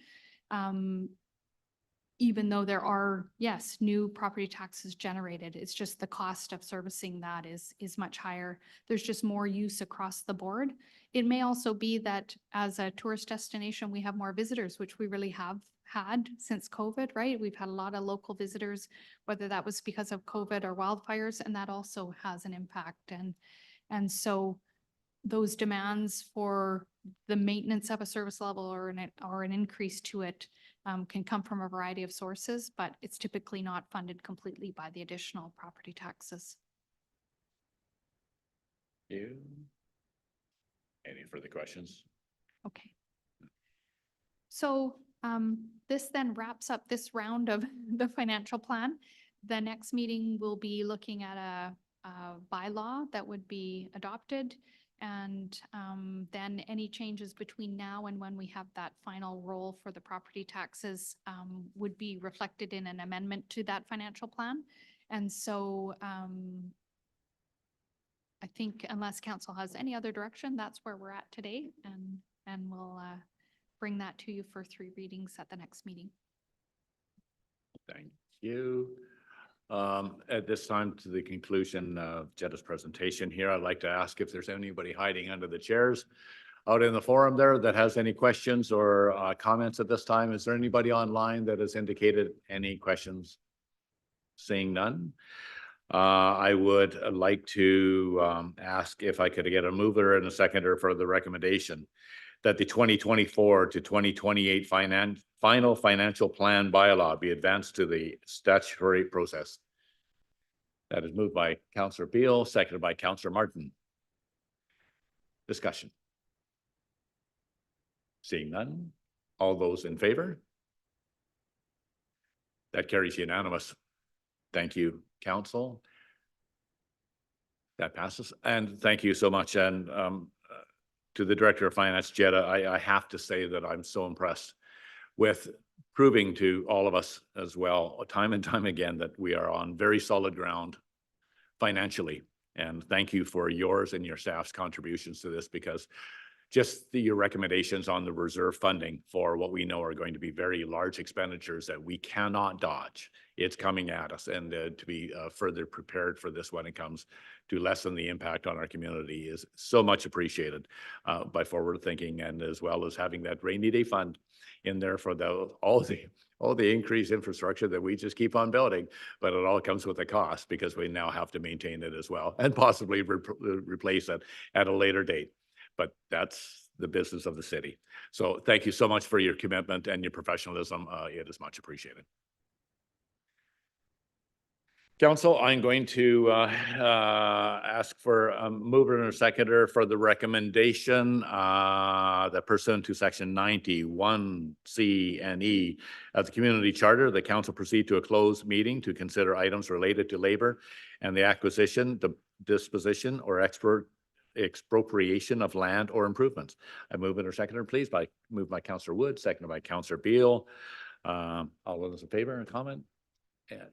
Even though there are, yes, new property taxes generated, it's just the cost of servicing that is much higher. There's just more use across the board. It may also be that as a tourist destination, we have more visitors, which we really have had since COVID, right? We've had a lot of local visitors, whether that was because of COVID or wildfires, and that also has an impact. And so those demands for the maintenance of a service level or an increase to it can come from a variety of sources, but it's typically not funded completely by the additional property taxes. You. Any further questions? Okay. So this then wraps up this round of the financial plan. The next meeting will be looking at a bylaw that would be adopted. And then any changes between now and when we have that final roll for the property taxes would be reflected in an amendment to that financial plan. And so I think unless council has any other direction, that's where we're at today. And we'll bring that to you for 3 readings at the next meeting. Thank you. At this time, to the conclusion of Jetta's presentation here, I'd like to ask if there's anybody hiding under the chairs out in the forum there that has any questions or comments at this time. Is there anybody online that has indicated any questions? Seeing none. I would like to ask if I could get a mover and a seconder for the recommendation that the 2024 to 2028 final financial plan bylaw be advanced to the statutory process. That is moved by Councillor Beal, seconded by Councillor Martin. Discussion. Seeing none. All those in favor? That carries unanimous. Thank you, Council. That passes. And thank you so much. And to the Director of Finance, Jetta, I have to say that I'm so impressed with proving to all of us as well, time and time again, that we are on very solid ground financially. And thank you for yours and your staff's contributions to this, because just your recommendations on the reserve funding for what we know are going to be very large expenditures that we cannot dodge. It's coming at us, and to be further prepared for this when it comes to lessen the impact on our community is so much appreciated by forward thinking, and as well as having that rainy day fund in there for all the increased infrastructure that we just keep on building, but it all comes with a cost because we now have to maintain it as well and possibly replace it at a later date. But that's the business of the city. So thank you so much for your commitment and your professionalism. It is much appreciated. Council, I'm going to ask for a mover and a seconder for the recommendation that pursuant to section 91C and E of the community charter, the council proceed to a closed meeting to consider items related to labor and the acquisition, the disposition, or expropriation of land or improvements. I move in or seconder, please, moved by Councillor Wood, seconded by Councillor Beal. All those in favor and comment? And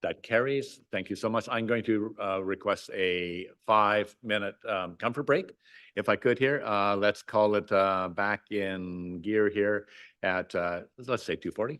That carries. Thank you so much. I'm going to request a 5-minute comfort break. If I could here, let's call it back in gear here at, let's say 2:40.